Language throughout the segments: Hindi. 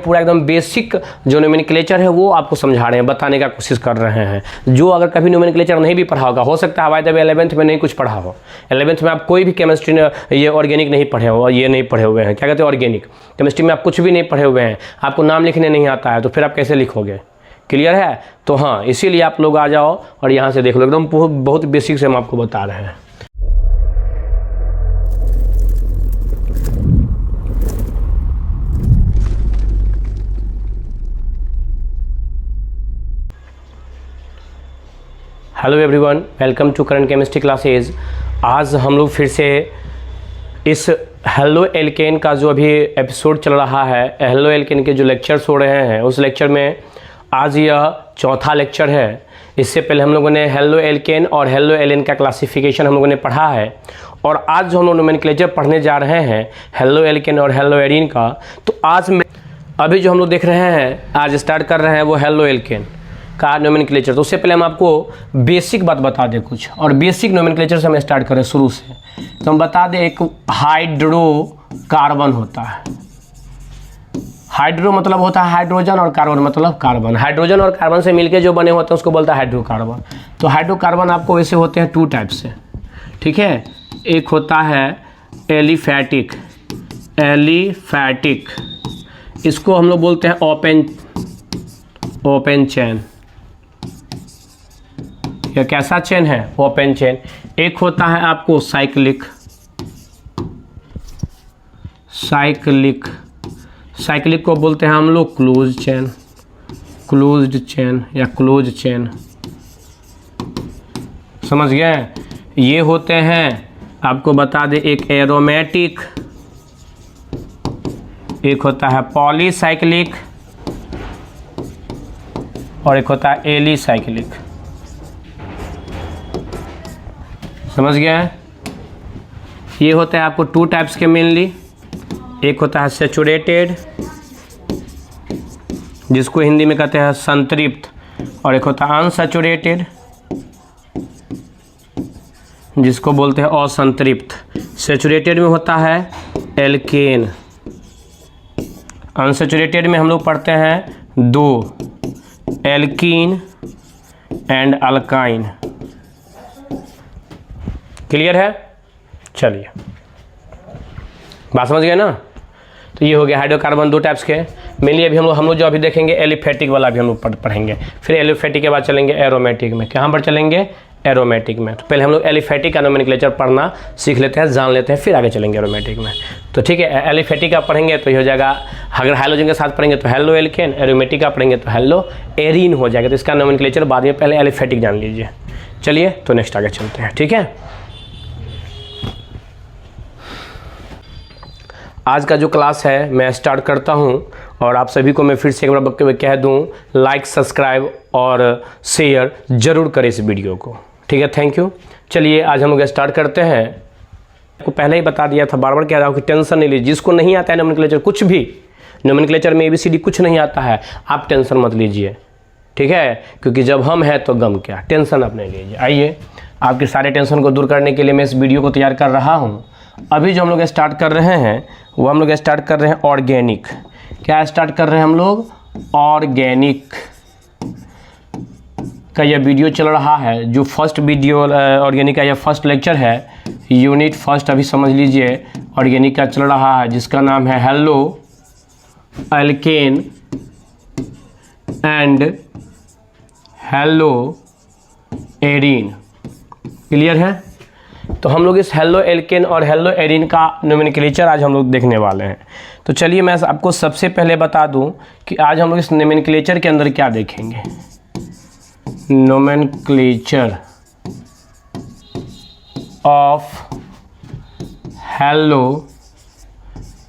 पूरा एकदम बेसिक जो नोमेनक्लेचर है वो आपको समझा रहे हैं, बताने का कोशिश कर रहे हैं। जो अगर कभी नोमेनक्लेचर नहीं भी पढ़ा होगा, हो सकता है बाय द वे 11th में नहीं कुछ पढ़ा हो, 11th में आप कोई भी केमिस्ट्री ये ऑर्गेनिक नहीं पढ़े हो, ये नहीं पढ़े हुए हैं, क्या कहते हैं ऑर्गेनिक केमिस्ट्री में आप कुछ भी नहीं पढ़े हुए हैं, आपको नाम लिखने नहीं आता है, तो फिर आप कैसे लिखोगे? क्लियर है? तो हाँ, इसीलिए आप लोग आ जाओ और यहाँ से देख लो, एकदम बहुत बेसिक से हम आपको बता रहे हैं। Hello everyone, welcome to Current Chemistry classes. आज हम लोग फिर से इस हेलो एल्केन का जो अभी एपिसोड चल रहा है, हेलो एल्केन के जो लेक्चर्स हो रहे हैं, उस लेक्चर में आज यह चौथा लेक्चर है। इससे पहले हम लोगों ने हेलो एल्केन और हेलो एलेन का क्लासिफिकेशन हम लोगों ने पढ़ा है, और आज जो हम लोग नोमेनक्लेचर पढ़ने जा रहे हैं हेलो एल्केन और हेलो एरीन का, तो आज में अभी जो हम लोग देख रहे हैं, आज स्टार्ट कर रहे हैं वो हेलो एल्केन का नोमेनक्लेचर। तो उससे पहले हम आपको बेसिक बात बता दें कुछ, और बेसिक नोमेनक्लेचर से हम स्टार्ट करें शुरू से, तो हम बता दें एक हाइड्रोकार्बन होता है। हाइड्रो मतलब होता है हाइड्रोजन, और कार्बन मतलब कार्बन। हाइड्रोजन और कार्बन से मिलके जो बने होते हैं उसको बोलता है हाइड्रोकार्बन। तो हाइड्रोकार्बन आपको वैसे होते हैं टू टाइप से, ठीक है। एक होता है एलिफैटिक, इसको हम लोग बोलते हैं ओपन चेन। यह कैसा चेन है? Open chain. एक होता है आपको साइक्लिक को बोलते हैं हम लोग क्लोज्ड चेन या क्लोज चेन। समझ गए? ये होते हैं, आपको बता दें, एक एरोमेटिक, एक होता है पॉलीसाइक्लिक, और एक होता है एलिसाइक्लिक। समझ गए? ये होता है आपको टू टाइप्स के मेनली। एक होता है सैचुरेटेड, जिसको हिंदी में कहते हैं संतृप्त, और एक होता है अनसैचुरेटेड, जिसको बोलते हैं असंतृप्त। सैचुरेटेड में होता है एल्केन, अनसैचुरेटेड में हम लोग पढ़ते हैं दो, एल्कीन एंड अल्काइन। क्लियर है? चलिए, बात समझ गए ना? तो ये हो गया हाइड्रोकार्बन दो टाइप्स के मेनली। अभी हम लोग जो अभी देखेंगे एलिफेटिक वाला भी हम लोग पढ़ेंगे, फिर एलिफेटिक के बाद चलेंगे एरोमेटिक में। कहाँ पर चलेंगे? एरोमेटिक में। तो पहले हम लोग एलिफेटिक का नोमेनक्लेचर पढ़ना सीख लेते हैं, जान लेते हैं, फिर आगे चलेंगे एरोमेटिक में। तो ठीक है, एलिफेटिक का पढ़ेंगे तो ये हो जाएगा, अगर हाइड्रोजन के साथ पढ़ेंगे तो हेलो एल्केन, एरोमेटिक का पढ़ेंगे तो हेलो एरीन हो जाएगा। तो इसका नोमेनक्लेचर बाद में, पहले एलिफेटिक जान लीजिए। चलिए, तो नेक्स्ट आगे चलते हैं, ठीक है। आज का जो क्लास है मैं स्टार्ट करता हूं, और आप सभी को मैं फिर से एक बार कह दूं, लाइक, सब्सक्राइब और शेयर जरूर करें इस वीडियो को, ठीक है। Thank you. चलिए, आज हम लोग स्टार्ट करते हैं। आपको पहले ही बता दिया था, बार बार कह रहा हूँ कि टेंशन नहीं लीजिए। जिसको नहीं आता है नोमेनक्लेचर, कुछ भी नोमेनक्लेचर में ABCD कुछ नहीं आता है, आप टेंशन मत लीजिए, ठीक है, क्योंकि जब हम हैं तो गम क्या, टेंशन आप नहीं लीजिए। आइए, आपके सारे टेंशन को दूर करने के लिए मैं इस वीडियो को तैयार कर रहा हूँ। अभी जो हम लोग स्टार्ट कर रहे हैं वो हम लोग स्टार्ट कर रहे हैं ऑर्गेनिक। क्या स्टार्ट कर रहे हैं हम लोग? ऑर्गेनिक का यह वीडियो चल रहा है, जो फर्स्ट वीडियो ऑर्गेनिक का यह फर्स्ट लेक्चर है, यूनिट फर्स्ट अभी समझ लीजिए, ऑर्गेनिक का चल रहा है, जिसका नाम है halo alkane and hello arene. Clear है? तो हम लोग इस हेलो एल्केन और हेलो एरीन का नोमेनक्लेचर आज हम लोग देखने वाले हैं। तो चलिए, मैं आपको सबसे पहले बता दूं कि आज हम लोग इस नोमेनक्लेचर के अंदर क्या देखेंगे। Nomenclature of halo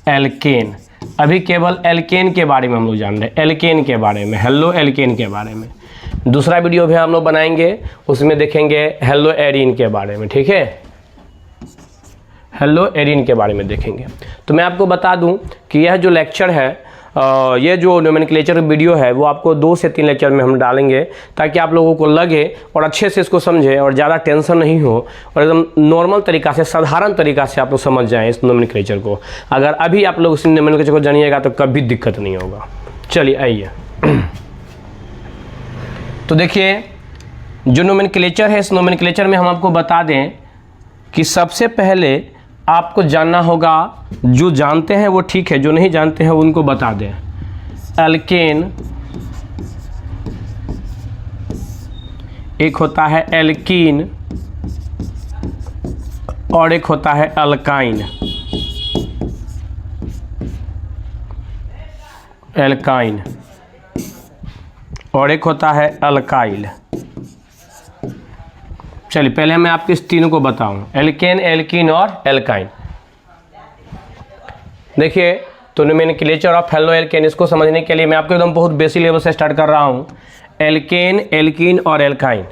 alkane. अभी केवल एल्केन के बारे में हम लोग जान रहे हैं, एल्केन के बारे में, हेलो एल्केन के बारे में। दूसरा वीडियो भी हम लोग बनाएंगे, उसमें देखेंगे हेलो एरीन के बारे में, ठीक है, हेलो एरीन के बारे में देखेंगे। तो मैं आपको बता दूं कि यह जो लेक्चर है, ये जो नोमेनक्लेचर वीडियो है, वो आपको 2 से 3 लेक्चर में हम डालेंगे, ताकि आप लोगों को लगे और अच्छे से इसको समझें, और ज़्यादा टेंशन नहीं हो, और एकदम नॉर्मल तरीका से, साधारण तरीका से आप लोग समझ जाएं इस नोमेनक्लेचर को। अगर अभी आप लोग इस नोमेनक्लेचर को जानिएगा तो कभी दिक्कत नहीं होगा, चलिए आइए। तो देखिए जो नोमेनक्लेचर है, इस नोमेनक्लेचर में हम आपको बता दें कि सबसे पहले आपको जानना होगा, जो जानते हैं वो ठीक है, जो नहीं जानते हैं उनको बता दें। एल्केन, एक होता है एल्कीन और एक होता है अल्काइन। एल्काइन और एक होता है अल्काइल। चलिए पहले मैं आपको इस तीनों को बताऊं, एल्केन, एल्कीन और एल्काइन। देखिए तो नोमेनक्लेचर ऑफ हेलो एल्केन, इसको समझने के लिए मैं आपको एकदम बहुत बेसिक लेवल से स्टार्ट कर रहा हूं। एल्केन, एल्कीन और एल्काइन,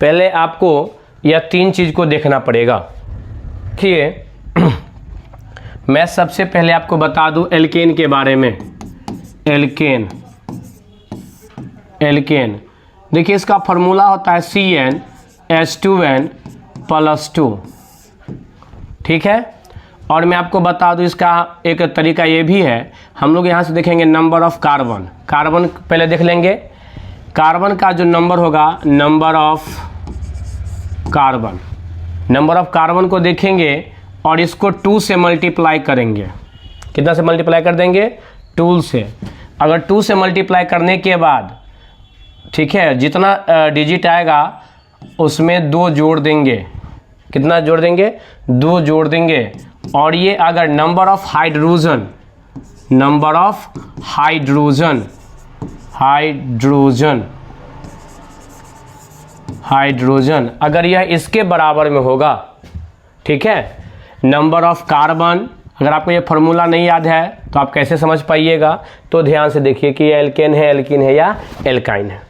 पहले आपको यह तीन चीज़ को देखना पड़ेगा। देखिए मैं सबसे पहले आपको बता दूं एल्केन के बारे में। एल्केन, एल्केन देखिए इसका फॉर्मूला होता है CnH2n+2, ठीक है। और मैं आपको बता दूं इसका एक तरीका ये भी है, हम लोग यहाँ से देखेंगे नंबर ऑफ कार्बन। कार्बन पहले देख लेंगे, कार्बन का जो नंबर होगा, number of carbon, number of carbon को देखेंगे और इसको 2 से मल्टीप्लाई करेंगे। कितना से मल्टीप्लाई कर देंगे? 2 से। अगर 2 से मल्टीप्लाई करने के बाद, ठीक है, जितना डिजिट आएगा उसमें 2 जोड़ देंगे। कितना जोड़ देंगे? 2 जोड़ देंगे। और ये अगर number of hydrogen, number of hydrogen, hydrogen, hydrogen अगर यह इसके बराबर में होगा, ठीक है। नंबर ऑफ कार्बन, अगर आपको ये फार्मूला नहीं याद है तो आप कैसे समझ पाइएगा, तो ध्यान से देखिए कि ये एल्केन है, एल्कीन है या एल्काइन है।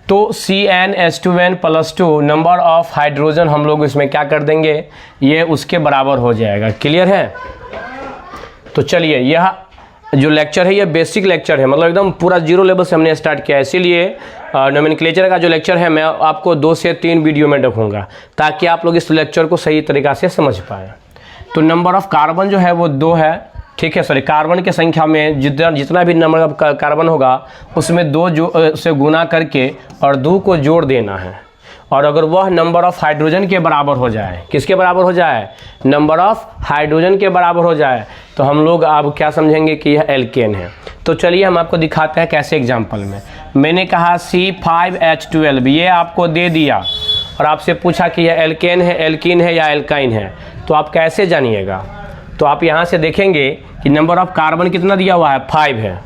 तो CnH2n+2 नंबर ऑफ हाइड्रोजन हम लोग इसमें क्या कर देंगे, ये उसके बराबर हो जाएगा। क्लियर है? तो चलिए यह जो लेक्चर है ये बेसिक लेक्चर है, मतलब एकदम पूरा जीरो लेवल से हमने स्टार्ट किया है। इसीलिए नोमेनक्लेचर का जो लेक्चर है मैं आपको 2 से 3 वीडियो में रखूँगा ताकि आप लोग इस लेक्चर को सही तरीक़ा से समझ पाएँ। तो नंबर ऑफ कार्बन जो है वो 2 है, ठीक है। सॉरी, कार्बन की संख्या में जितना भी नंबर ऑफ कार्बन होगा उसमें 2 से गुना करके और 2 को जोड़ देना है। और अगर वह नंबर ऑफ हाइड्रोजन के बराबर हो जाए, किसके बराबर हो जाए? नंबर ऑफ हाइड्रोजन के बराबर हो जाए, तो हम लोग अब क्या समझेंगे कि यह एल्केन है। तो चलिए हम आपको दिखाते हैं कैसे। एग्जाम्पल में मैंने कहा C5H12, ये आपको दे दिया और आपसे पूछा कि यह एल्केन है, एल्कीन है या एल्काइन है, तो आप कैसे जानिएगा? तो आप यहाँ से देखेंगे कि नंबर ऑफ कार्बन कितना दिया हुआ है? 5 है।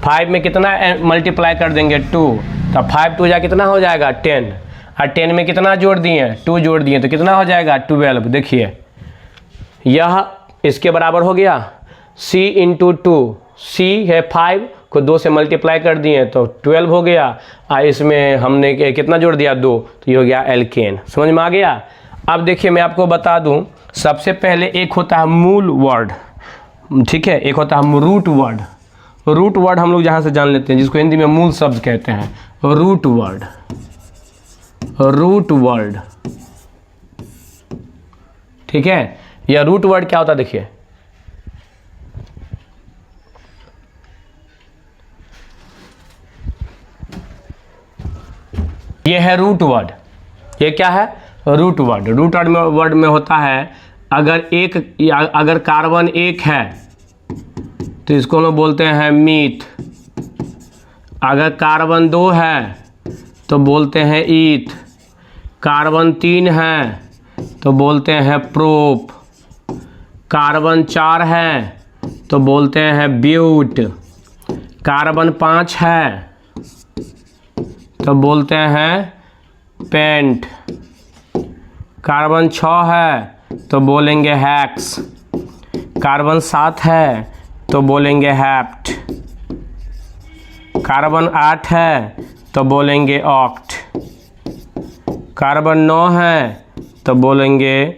5 में कितना मल्टीप्लाई कर देंगे? 2। तो 5 2 कितना हो जाएगा? 10। और 10 में कितना जोड़ दिए? 2 जोड़ दिए, तो कितना हो जाएगा? 12। देखिए यह इसके बराबर हो गया, C × 2। C है 5 को 2 से मल्टीप्लाई कर दिए तो 12 हो गया, और इसमें हमने कितना जोड़ दिया? 2, तो ये हो गया एल्केन। समझ में आ गया? अब देखिए मैं आपको बता दूं, सबसे पहले एक होता है मूल वर्ड, ठीक है, एक होता है रूट वर्ड। रूट वर्ड हम लोग जहाँ से जान लेते हैं, जिसको हिंदी में मूल शब्द कहते हैं, रूट वर्ड। रूट वर्ड, ठीक है। यह रूट वर्ड क्या होता है? देखिए ये है रूट वर्ड। ये क्या है? Root word. रूट वर्ड में होता है अगर कार्बन 1 है तो इसको हम बोलते हैं मीथ। अगर कार्बन 2 है तो बोलते हैं ईथ। कार्बन 3 है तो बोलते हैं प्रोप। कार्बन 4 है तो बोलते हैं ब्यूट। कार्बन 5 है तो बोलते हैं पेंट। कार्बन 6 है तो बोलेंगे हेक्स। कार्बन 7 है तो बोलेंगे हेप्ट। कार्बन 8 है तो बोलेंगे ऑक्ट। कार्बन 9 है तो बोलेंगे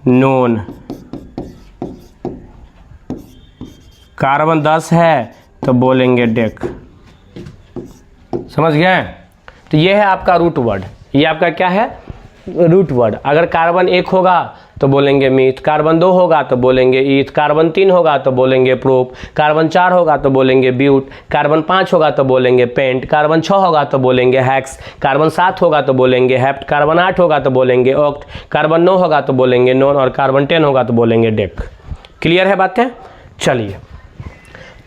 नोन। कार्बन 10 है तो बोलेंगे डेक। समझ गए? तो ये है आपका रूट वर्ड। ये आपका क्या है? Root word. अगर कार्बन 1 होगा तो बोलेंगे मीथ, कार्बन 2 होगा तो बोलेंगे ईथ, कार्बन 3 होगा तो बोलेंगे प्रोप, कार्बन 4 होगा तो बोलेंगे ब्यूट, कार्बन 5 होगा तो बोलेंगे पेंट, कार्बन 6 होगा तो बोलेंगे हेक्स, कार्बन 7 होगा तो बोलेंगे हेप्ट, कार्बन 8 होगा तो बोलेंगे ऑक्ट, कार्बन 9 होगा तो बोलेंगे नॉन और कार्बन 10 होगा तो बोलेंगे डेक। क्लियर है बातें? चलिए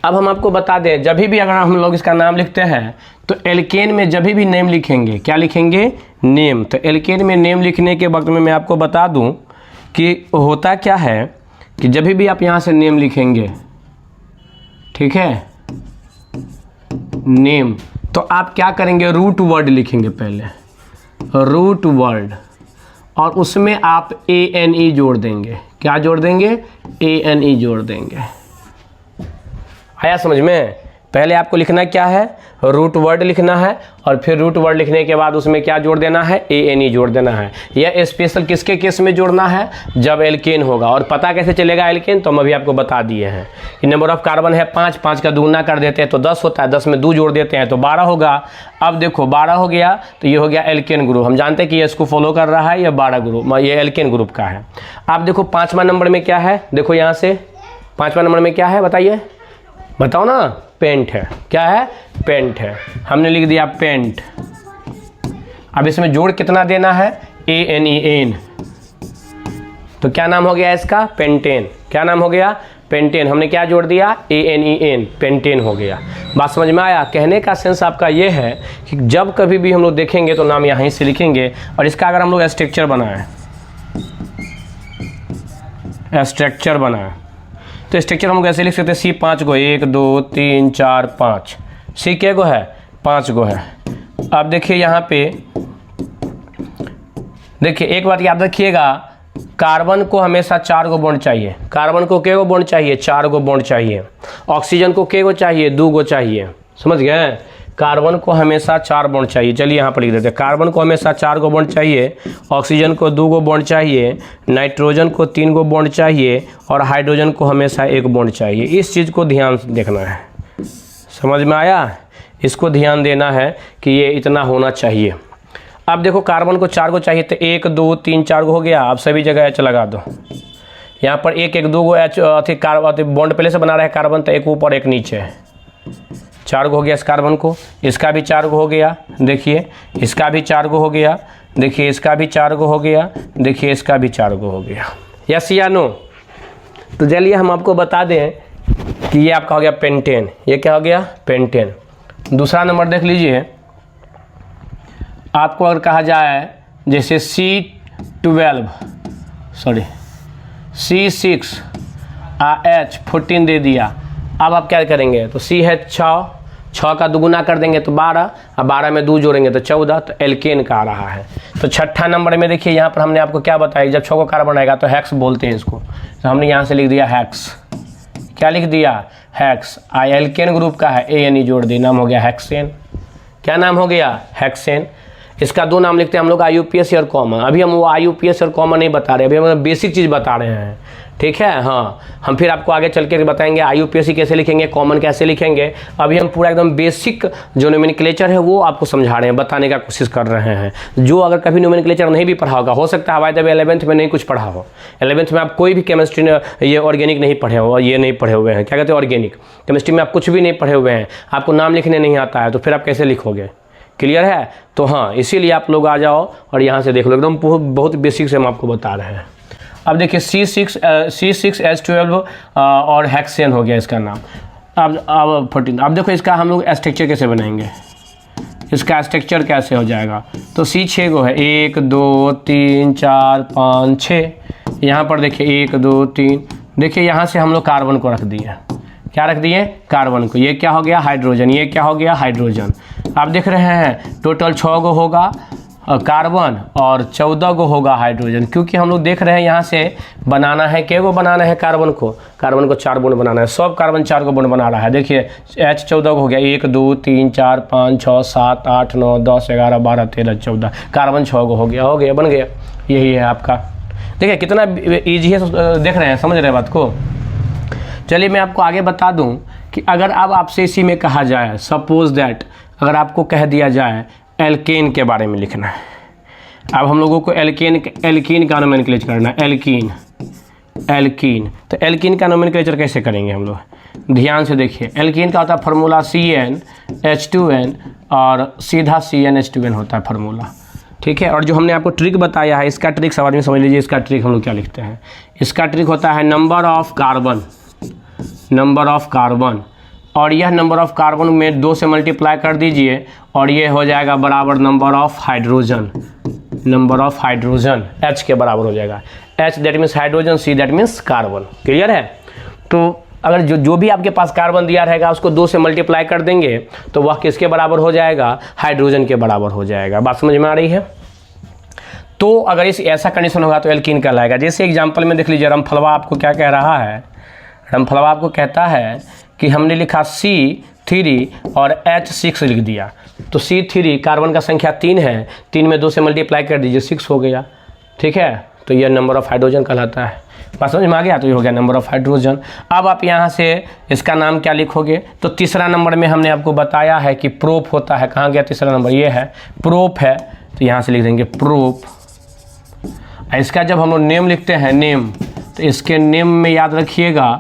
अब हम आपको बता दें, जब भी अगर हम लोग इसका नाम लिखते हैं तो एल्केन में जब भी नेम लिखेंगे, क्या लिखेंगे? नेम। तो एल्केन में नेम लिखने के वक्त में मैं आपको बता दूं कि होता क्या है कि जब भी आप यहाँ से नेम लिखेंगे, ठीक है, नेम, तो आप क्या करेंगे? रूट वर्ड लिखेंगे पहले, रूट वर्ड, और उसमें आप ANE जोड़ देंगे। क्या जोड़ देंगे? ANE जोड़ देंगे। आया समझ में? पहले आपको लिखना क्या है? रूट वर्ड लिखना है, और फिर रूट वर्ड लिखने के बाद उसमें क्या जोड़ देना है? ANE जोड़ देना है। यह स्पेशल किसके केस में जोड़ना है? जब एल्केन होगा। और पता कैसे चलेगा एल्केन? तो हम अभी आपको बता दिए हैं कि नंबर ऑफ कार्बन है 5, 5 का दुगुना कर देते हैं तो 10 होता है, 10 में 2 जोड़ देते हैं तो 12 होगा। अब देखो 12 हो गया तो ये हो गया एल्केन ग्रुप। हम जानते हैं कि ये इसको फॉलो कर रहा है, ये 12 ग्रुप, ये एल्केन ग्रुप का है। अब देखो 5वां नंबर में क्या है? देखो यहाँ से 5वां नंबर में क्या है? बताइए, बताओ ना। पेंट है। क्या है? पेंट है। हमने लिख दिया पेंट। अब इसमें जोड़ कितना देना है? ANEN। तो क्या नाम हो गया इसका? पेंटेन। क्या नाम हो गया? पेंटेन। हमने क्या जोड़ दिया? ANEN, पेंटेन हो गया। बात समझ में आया? कहने का सेंस आपका ये है कि जब कभी भी हम लोग देखेंगे तो नाम यहाँ से लिखेंगे। और इसका अगर हम लोग स्ट्रक्चर बनाएं, स्ट्रक्चर बनाएं तो स्ट्रक्चर हम कैसे लिख सकते हैं? C 5 गो, 1 2 3 4 5। C के गो है? 5 गो है। अब देखिए यहाँ पे, देखिए एक बात याद रखिएगा, कार्बन को हमेशा 4 गो बॉन्ड चाहिए। कार्बन को के गो बॉन्ड चाहिए? 4 गो बॉन्ड चाहिए। ऑक्सीजन को के गो चाहिए? 2 गो चाहिए। समझ गए? कार्बन को हमेशा 4 बॉन्ड चाहिए। चलिए यहाँ पर लिख देते हैं, कार्बन को हमेशा 4 गो बॉन्ड चाहिए, ऑक्सीजन को 2 गो बॉन्ड चाहिए, नाइट्रोजन को 3 गो बॉन्ड चाहिए, और हाइड्रोजन को हमेशा 1 बॉन्ड चाहिए। इस चीज़ को ध्यान से देखना है। समझ में आया? इसको ध्यान देना है कि ये इतना होना चाहिए। अब देखो कार्बन को 4 गो चाहिए तो 1 2 3 4 गो हो गया। आप सभी जगह H लगा दो। यहाँ पर 1 1 2 गो H बॉन्ड पहले से बना रहा है कार्बन, तो 1 ऊपर 1 नीचे है। 4 गो हो गया इस कार्बन को, इसका भी 4 गो हो गया। देखिए इसका भी 4 गो हो गया। देखिए इसका भी 4 गो हो गया। देखिए इसका भी 4 गो हो गया। यस या नो? तो चलिए हम आपको बता दें कि ये आपका हो गया पेंटेन। ये क्या हो गया? पेंटेन। दूसरा नंबर देख लीजिए, आपको अगर कहा जाए जैसे C6H14 दे दिया, अब आप क्या करेंगे? तो CH 6 का दुगुना कर देंगे तो 12, अब 12 में 2 जोड़ेंगे तो 14, तो एल्केन का आ रहा है। तो छठा नंबर में देखिए यहाँ पर हमने आपको क्या बताया, जब 6 को कार्बन आएगा तो हेक्स बोलते हैं इसको। तो हमने यहाँ से लिख दिया हेक्स। क्या लिख दिया? हेक्स। एल्केन ग्रुप का है, ANE जोड़ दी, नाम हो गया हेक्सेन। क्या नाम हो गया? हेक्सेन। इसका 2 नाम लिखते हैं हम लोग, IUPAC और कॉमन। अभी हम वो IUPAC और कॉमन नहीं बता रहे, अभी हम बेसिक चीज़ बता रहे हैं। ठीक है? हाँ, हम फिर आपको आगे चल के बताएंगे IUPAC कैसे लिखेंगे, कॉमन कैसे लिखेंगे। अभी हम पूरा एकदम बेसिक जो नोमेनक्लेचर है वो आपको समझा रहे हैं, बताने का कोशिश कर रहे हैं। जो अगर कभी नोमेनक्लेचर नहीं भी पढ़ा होगा, हो सकता है हवाई दबे 11th में नहीं कुछ पढ़ा हो। 11th में आप कोई भी केमिस्ट्री ये ऑर्गेनिक नहीं पढ़े हो, ये नहीं पढ़े हुए हैं, क्या कहते हैं ऑर्गेनिक केमिस्ट्री में आप कुछ भी नहीं पढ़े हुए हैं, आपको नाम लिखने नहीं आता है, तो फिर आप कैसे लिखोगे? क्लियर है? तो हाँ, इसीलिए आप लोग आ जाओ और यहाँ से देख लो, एकदम बहुत बेसिक से हम आपको बता रहे हैं। अब देखिए C6H12 और हेक्सेन हो गया इसका नाम। अब 14। अब देखो इसका हम लोग स्ट्रक्चर कैसे बनाएंगे, इसका स्ट्रक्चर कैसे हो जाएगा। तो C 6 गो है, 1 2 3 4 5 6। यहाँ पर देखिए 1 2 3। देखिए यहाँ से हम लोग कार्बन को रख दिए। क्या रख दिए? कार्बन को। ये क्या हो गया? हाइड्रोजन। ये क्या हो गया? हाइड्रोजन। आप देख रहे हैं टोटल 6 गो होगा कार्बन और 14 गो होगा हाइड्रोजन, क्योंकि हम लोग देख रहे हैं यहाँ से बनाना है, क्या गो बनाना है कार्बन को? कार्बन को 4 बॉन्ड बनाना है। सब कार्बन 4 गो बॉन्ड बना रहा है। देखिए H 14 हो गया, 1 2 3 4 5 6 7 8 9 10 11 12 13 14। कार्बन 6 गो हो गया, बन गया। यही है आपका। देखिए कितना ईजी है, देख रहे हैं, समझ रहे हैं बात को। चलिए मैं आपको आगे बता दूं कि अगर अब आपसे इसी में कहा जाए, सपोज दैट अगर आपको कह दिया जाए एल्केन के बारे में लिखना है, अब हम लोगों को एल्कीन का नोमेनक्लेचर करना है। एल्कीन तो एल्कीन का नोमेनक्लेचर कैसे करेंगे हम लोग, ध्यान से देखिए। एल्कीन का होता है फार्मूला CnH2n और सीधा CnH2n होता है फार्मूला, ठीक है। और जो हमने आपको ट्रिक बताया है, इसका ट्रिक सब आदमी समझ लीजिए। इसका ट्रिक हम लोग क्या लिखते हैं, इसका ट्रिक होता है नंबर ऑफ कार्बन, और यह नंबर ऑफ कार्बन में 2 से मल्टीप्लाई कर दीजिए और ये हो जाएगा बराबर नंबर ऑफ हाइड्रोजन, H के बराबर हो जाएगा। H that means hydrogen, C that means carbon. Clear है। तो अगर जो भी आपके पास कार्बन दिया रहेगा उसको 2 से मल्टीप्लाई कर देंगे तो वह किसके बराबर हो जाएगा, हाइड्रोजन के बराबर हो जाएगा। बात समझ में आ रही है। तो अगर इस ऐसा कंडीशन होगा तो एल्कीन कहलाएगा। जैसे एग्जांपल में देख लीजिए, रामफलवा आपको क्या कह रहा है, रामफलवा आपको कहता है कि हमने लिखा C3 और H6 लिख दिया, तो C3 कार्बन का संख्या 3 है, 3 में 2 से मल्टीप्लाई कर दीजिए 6 हो गया, ठीक है। तो यह नंबर ऑफ हाइड्रोजन कहलाता है। बात समझ में आ गया। तो ये हो गया नंबर ऑफ हाइड्रोजन। अब आप यहाँ से इसका नाम क्या लिखोगे, तो तीसरा नंबर में हमने आपको बताया है कि प्रोप होता है। कहाँ गया तीसरा नंबर, ये है प्रोप है, तो यहाँ से लिख देंगे प्रोप। इसका जब हम लोग नेम लिखते हैं, नेम, तो इसके नेम में याद रखिएगा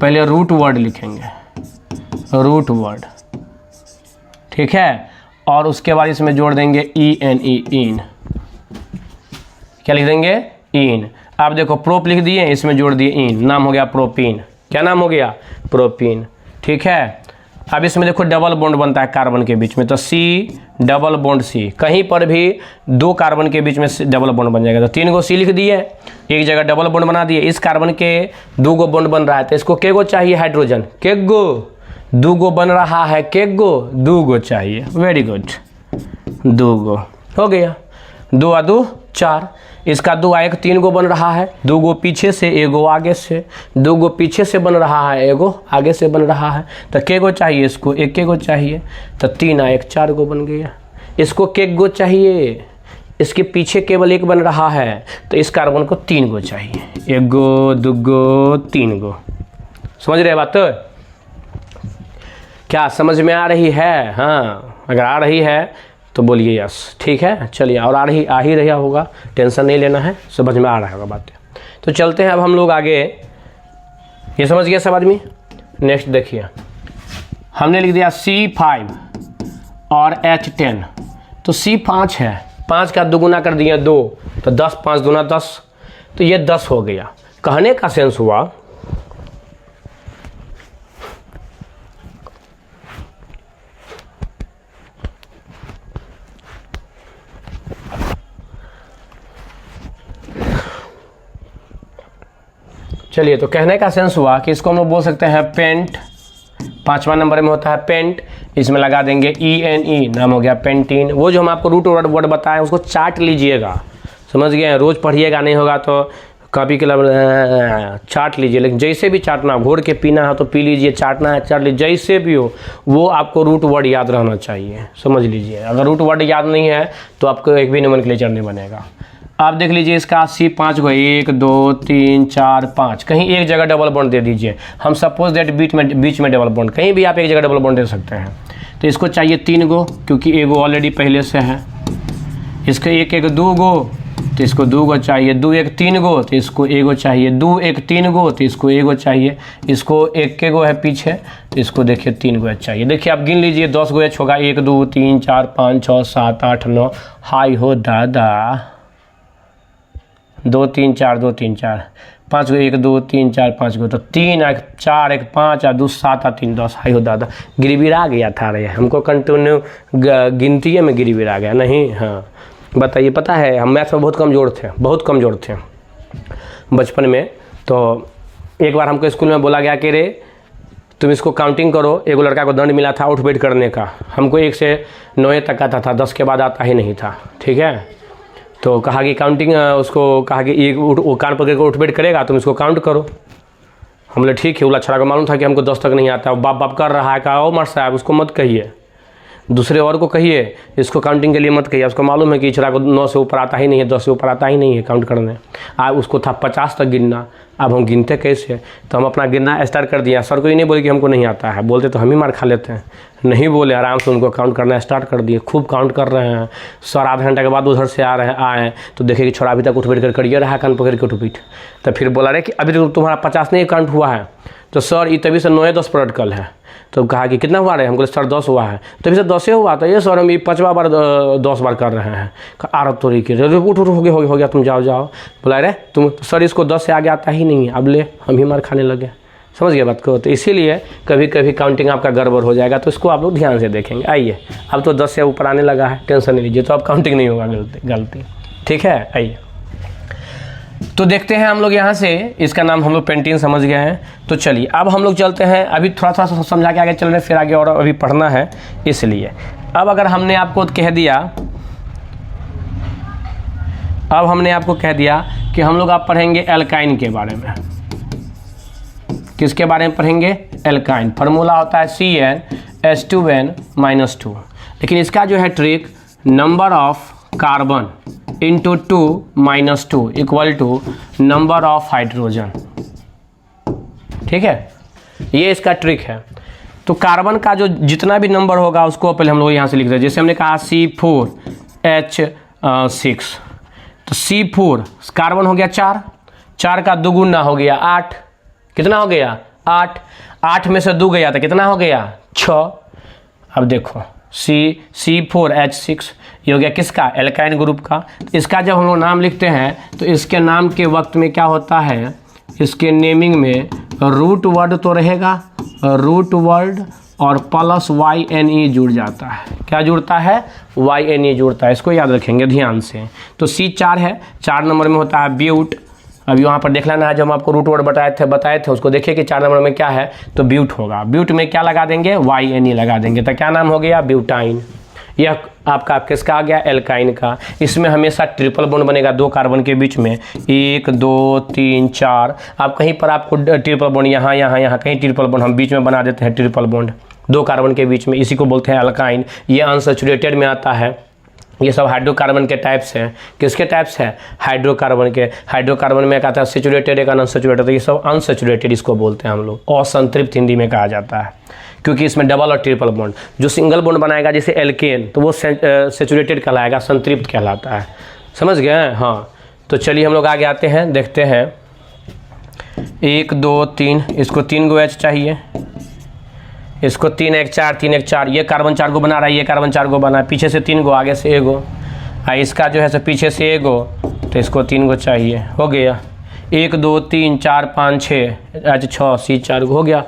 पहले रूट वर्ड लिखेंगे, रूट वर्ड, ठीक है। और उसके बाद इसमें जोड़ देंगे इन, क्या लिख देंगे, इन। आप देखो प्रोप लिख दिए, इसमें जोड़ दिए इन, नाम हो गया प्रोपीन। क्या नाम हो गया, प्रोपीन, ठीक है। अब इसमें देखो डबल बॉन्ड बनता है कार्बन के बीच में, तो C डबल बॉन्ड C, कहीं पर भी 2 कार्बन के बीच में डबल बॉन्ड बन जाएगा। तो 3 गो C लिख दिए, एक जगह डबल बॉन्ड बना दिए। इस कार्बन के 2 गो बॉन्ड बन रहा है, तो इसको के गो चाहिए हाइड्रोजन, के गो, 2 गो बन रहा है, के गो, 2 गो चाहिए। वेरी गुड, 2 गो हो गया, 2 और 2 4। इसका 2 1 3 गो बन रहा है, 2 गो पीछे से, 1 गो आगे से, 2 गो पीछे से बन रहा है, 1 गो आगे से बन रहा है। तो के गो चाहिए, इसको 1 गो चाहिए, तो 3 1 4 गो बन गया। इसको के गो चाहिए, इसके पीछे केवल 1 बन रहा है, तो इस कार्बन को 3 गो चाहिए, 1 गो 2 गो 3 गो। समझ रहे बात, तो क्या समझ में आ रही है। हाँ, अगर आ रही है तो बोलिए यस, ठीक है। चलिए, और आ ही रहा होगा, टेंशन नहीं लेना है, समझ में आ रहा होगा बातें। तो चलते हैं अब हम लोग आगे। ये समझ गया सब आदमी। नेक्स्ट देखिए, हमने लिख दिया C5 और H10, तो C5 है, 5 का दुगुना कर दिया 2, तो 10 5 दूना 10, तो ये 10 हो गया। कहने का सेंस हुआ चलिए, तो कहने का सेंस हुआ कि इसको हम लोग बोल सकते हैं पेंट। 5वां नंबर में होता है पेंट, इसमें लगा देंगे ENE, नाम हो गया पेंटीन। वो जो हम आपको रूट वर्ड बताएं उसको चाट लीजिएगा, समझ गए। रोज़ पढ़िएगा, नहीं होगा तो कॉपी के लिए चाट लीजिए, लेकिन जैसे भी चाटना, घोर के पीना है तो पी लीजिए, चाटना है चाट लीजिए, जैसे भी हो वो आपको रूट वर्ड याद रहना चाहिए, समझ लीजिए। अगर रूट वर्ड याद नहीं है तो आपको एक भी नोमेनक्लेचर नहीं बनेगा। आप देख लीजिए, इसका C5 को 1 2 3 4 5, कहीं एक जगह डबल बॉन्ड दे दीजिए। हम सपोज दैट बीच में डबल बॉन्ड, कहीं भी आप एक जगह डबल बॉन्ड दे सकते हैं। तो इसको चाहिए 3 गो, क्योंकि 1 गो ऑलरेडी पहले से है। इसको 1 1 2 गो, तो इसको 2 गो चाहिए। 2 1 3 गो, तो इसको 1 गो चाहिए। 2 1 3 गो, तो इसको 1 गो चाहिए। इसको 1 के गो है पीछे, तो इसको देखिए 3 गो चाहिए। देखिए आप गिन लीजिए, 10 गो होगा, 1 2 3 4 5 6 7 8 9। हाई हो दादा, 2 3 4 2 3 4 5 गो, 1 2 3 4 5 गो, तो 3 1 4 1 5 2 7 3 10। हाई हो दादा, गिरबिरा गया था रे, हमको कंटिन्यू गिनती में गिरबिरा गया नहीं। हाँ बताइए, पता है हम मैथ में बहुत कमज़ोर थे बचपन में। तो एक बार हमको स्कूल में बोला गया कि रे तुम इसको काउंटिंग करो। एक लड़का को दंड मिला था उठ बैठ करने का, हमको 1 से 9 तक आता था, 10 के बाद आता ही नहीं था, ठीक है। तो कहा कि काउंटिंग, उसको कहा कि एक वो कान पकड़ कर उठ बैठ करेगा, तुम इसको काउंट करो। हम बोले ठीक है। वो लच्छा को मालूम था कि हमको 10 तक नहीं आता, बाप कर रहा है। कहा ओ मास्टर साहब उसको मत कहिए, दूसरे और को कहिए, इसको काउंटिंग के लिए मत कहिए, उसको मालूम है कि इचरा को 9 से ऊपर आता ही नहीं है, 10 से ऊपर आता ही नहीं है काउंट करने। उसको था 50 तक गिनना, अब हम गिनते कैसे? तो हम अपना गिनना स्टार्ट कर दिया। सर को ये नहीं बोले कि हमको नहीं आता है, बोलते तो हम ही मार खा लेते हैं। नहीं बोले, आराम से उनको काउंट करना स्टार्ट कर दिए, खूब काउंट कर रहे हैं। सर आधा घंटा के बाद उधर से आए तो देखे कि छोरा अभी तक उठ बैठ कर करिए रहा, कान पकड़ के उठ बैठ। तो फिर बोला रे कि अभी तो तुम्हारा 50 नहीं काउंट हुआ है। तो सर ये तभी से 9-10 पर अटकल है। तो कहा कि कितना हुआ रहे? हमको सर 10 हुआ है। तभी से 10 हुआ। तो ये सर हम ये 5वां बार 10 बार कर रहे हैं। आरत तोरी के उठ हो गया तुम जाओ। बोला रे तुम तो सर इसको 10 से आगे आता ही नहीं है, अब ले हम ही मार खाने लगे। समझ गए बात को? तो इसीलिए कभी कभी काउंटिंग आपका गड़बड़ हो जाएगा, तो इसको आप लोग ध्यान से देखेंगे। आइए, अब तो 10 से ऊपर आने लगा है, टेंशन नहीं लीजिए, तो अब काउंटिंग नहीं होगा गलती। ठीक है, आइए तो देखते हैं हम लोग यहाँ से। इसका नाम हम लोग पेंटिंग समझ गए हैं। तो चलिए अब हम लोग चलते हैं, अभी थोड़ा सा समझा के आगे चल रहे हैं, फिर आगे और अभी पढ़ना है। इसलिए अब अगर हमने आपको कह दिया कि हम लोग आप पढ़ेंगे एल्काइन के बारे में। किसके बारे में पढ़ेंगे? एल्काइन। फार्मूला होता है CnH2n-2। लेकिन इसका जो है trick, number of carbon into 2 - 2 equal to number of hydrogen. ठीक है, ये इसका ट्रिक है। तो कार्बन का जो जितना भी नंबर होगा उसको पहले हम लोग यहाँ से लिखते हैं। जैसे हमने कहा C4H6, तो C4 कार्बन हो गया 4 का दुगुना हो गया 8। कितना हो गया? 8 में से 2 गया तो कितना हो गया? 6। अब देखो C4H6 ये हो गया किसका? एल्काइन ग्रुप का। तो इसका जब हम लोग नाम लिखते हैं तो इसके नाम के वक्त में क्या होता है, इसके नेमिंग में रूट वर्ड तो रहेगा, रूट वर्ड और प्लस YNE जुड़ जाता है। क्या जुड़ता है? YNE जुड़ता है। इसको याद रखेंगे ध्यान से। तो C4 है, 4 नंबर में होता है ब्यूट। अभी वहाँ पर देख लेना है, जब हम आपको रूट वर्ड बताए थे उसको देखिए कि 4 नंबर में क्या है, तो ब्यूट होगा। ब्यूट में क्या लगा देंगे? YNE लगा देंगे। तो क्या नाम हो गया? ब्यूटाइन। यह आपका किसका आ गया? एल्काइन का। इसमें हमेशा ट्रिपल बॉन्ड बनेगा 2 कार्बन के बीच में, 1 2 3 4। आप कहीं पर आपको ट्रिपल बॉन्ड यहाँ कहीं ट्रिपल बॉन्ड हम बीच में बना देते हैं, ट्रिपल बॉन्ड 2 कार्बन के बीच में, इसी को बोलते हैं एल्काइन। ये अनसैचुरेटेड में आता है। ये सब हाइड्रोकार्बन के टाइप्स हैं। किसके टाइप्स हैं? हाइड्रोकार्बन के। हाइड्रोकार्बन में कहता है सैचुरेटेड, एक अनसैचुरेटेड। तो ये सब अनसैचुरेटेड इसको बोलते हैं हम लोग, असंतृप्त हिंदी में कहा जाता है, क्योंकि इसमें डबल और ट्रिपल बॉन्ड। जो सिंगल बॉन्ड बनाएगा जैसे एल्केन, तो वो सैचुरेटेड कहलाएगा, संतृप्त कहलाता है। समझ गए? हाँ। तो चलिए हम लोग आगे आते हैं, देखते हैं। 1 2 3, इसको 3 गो H चाहिए, इसको 3 1 4 3 1 4। ये कार्बन 4 को बना रहा है, ये कार्बन 4 को बना है, पीछे से 3 गो, आगे से 1 गो। इसका जो है सो पीछे से 1 गो, तो इसको 3 गो चाहिए। हो गया 1 2 3 4 5 6 H6 C4 हो गया।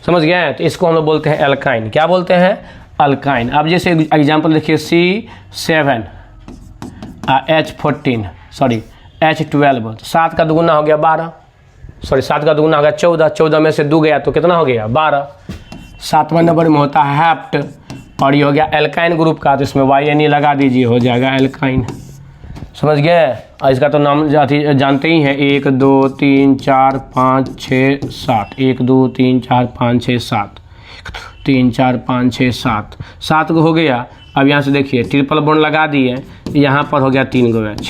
समझ गए? तो इसको हम लोग बोलते हैं एल्काइन। क्या बोलते हैं? अल्काइन। अब जैसे एग्जाम्पल देखिए, C7 H14 H12, 7 का दुगुना हो गया 12, 7 का दुगुना हो गया 14, 14 में से 2 गया तो कितना हो गया? 12। 7वां नंबर में होता है हैप्ट, और ये हो गया एल्काइन ग्रुप का, तो इसमें YNE लगा दीजिए, हो जाएगा एल्काइन। समझ गए? और इसका तो नाम जानते ही हैं, 1 2 3 4 5 6 7, 1 2 3 4 5 6 7, 3 4 5 6 7, 7 को हो गया। अब यहाँ से देखिए ट्रिपल बॉन्ड लगा दिए, यहाँ पर हो गया 3 गो H,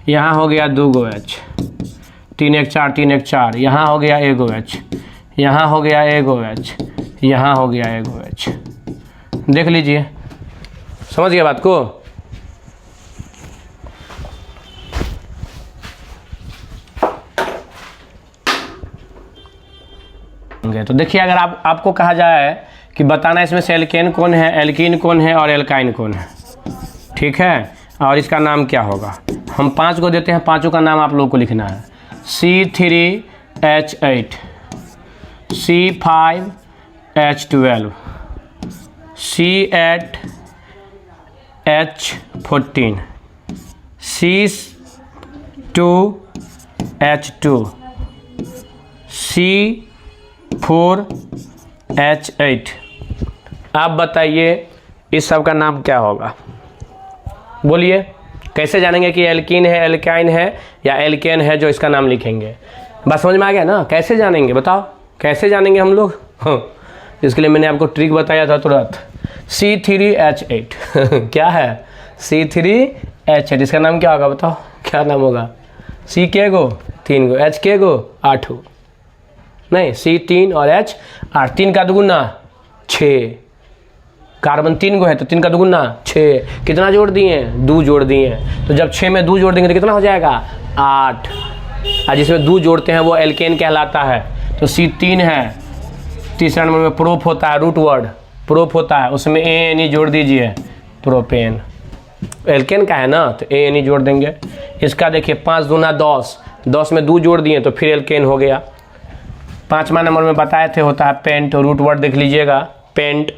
यहाँ हो गया 2 गो H, 3 1 4 3 1 4, यहाँ हो गया 1 गो H, यहाँ हो गया 1 गो H, यहाँ हो गया 1 गो H। देख लीजिए, समझ गए बात को? तो देखिए, अगर आपको कहा जाए कि बताना इसमें से एल्केन कौन है, एल्कीन कौन है और एल्काइन कौन है, ठीक है, और इसका नाम क्या होगा, हम 5 को देते हैं, 5 का नाम आप लोगों को लिखना है। C3H8, C5H12, C8H14, C2H2, C4H8। आप बताइए इस सब का नाम क्या होगा? बोलिए, कैसे जानेंगे कि एल्कीन है, एल्काइन है या एल्केन है? जो इसका नाम लिखेंगे। बात समझ में आ गया ना? कैसे जानेंगे बताओ, कैसे जानेंगे हम लोग? हाँ, इसके लिए मैंने आपको ट्रिक बताया था तुरंत। C3H8 क्या है? C3H8, इसका नाम क्या होगा बताओ, क्या नाम होगा? C के गो 3 गो, H के गो 8 गो, नहीं C3 और H 8, 3 का दुगुना 6, कार्बन 3 गो है तो 3 का दुगुना 6, कितना जोड़ दिए? 2 जोड़ दिए। तो जब 6 में 2 जोड़ देंगे तो कितना हो जाएगा? 8। और जिसमें 2 जोड़ते हैं वो एल्केन कहलाता है। तो C3 है, तीसरा नंबर में प्रोप होता है, रूट वर्ड प्रोप होता है, उसमें ANE जोड़ दीजिए, प्रोपेन। एल्केन का है ना तो ANE जोड़ देंगे। इसका देखिए 5 दूना 10, 10 में 2 जोड़ दिए तो फिर एल्केन हो गया। 5वां नंबर में बताए थे होता है पेंट, रूट वर्ड देख लीजिएगा, पेंट,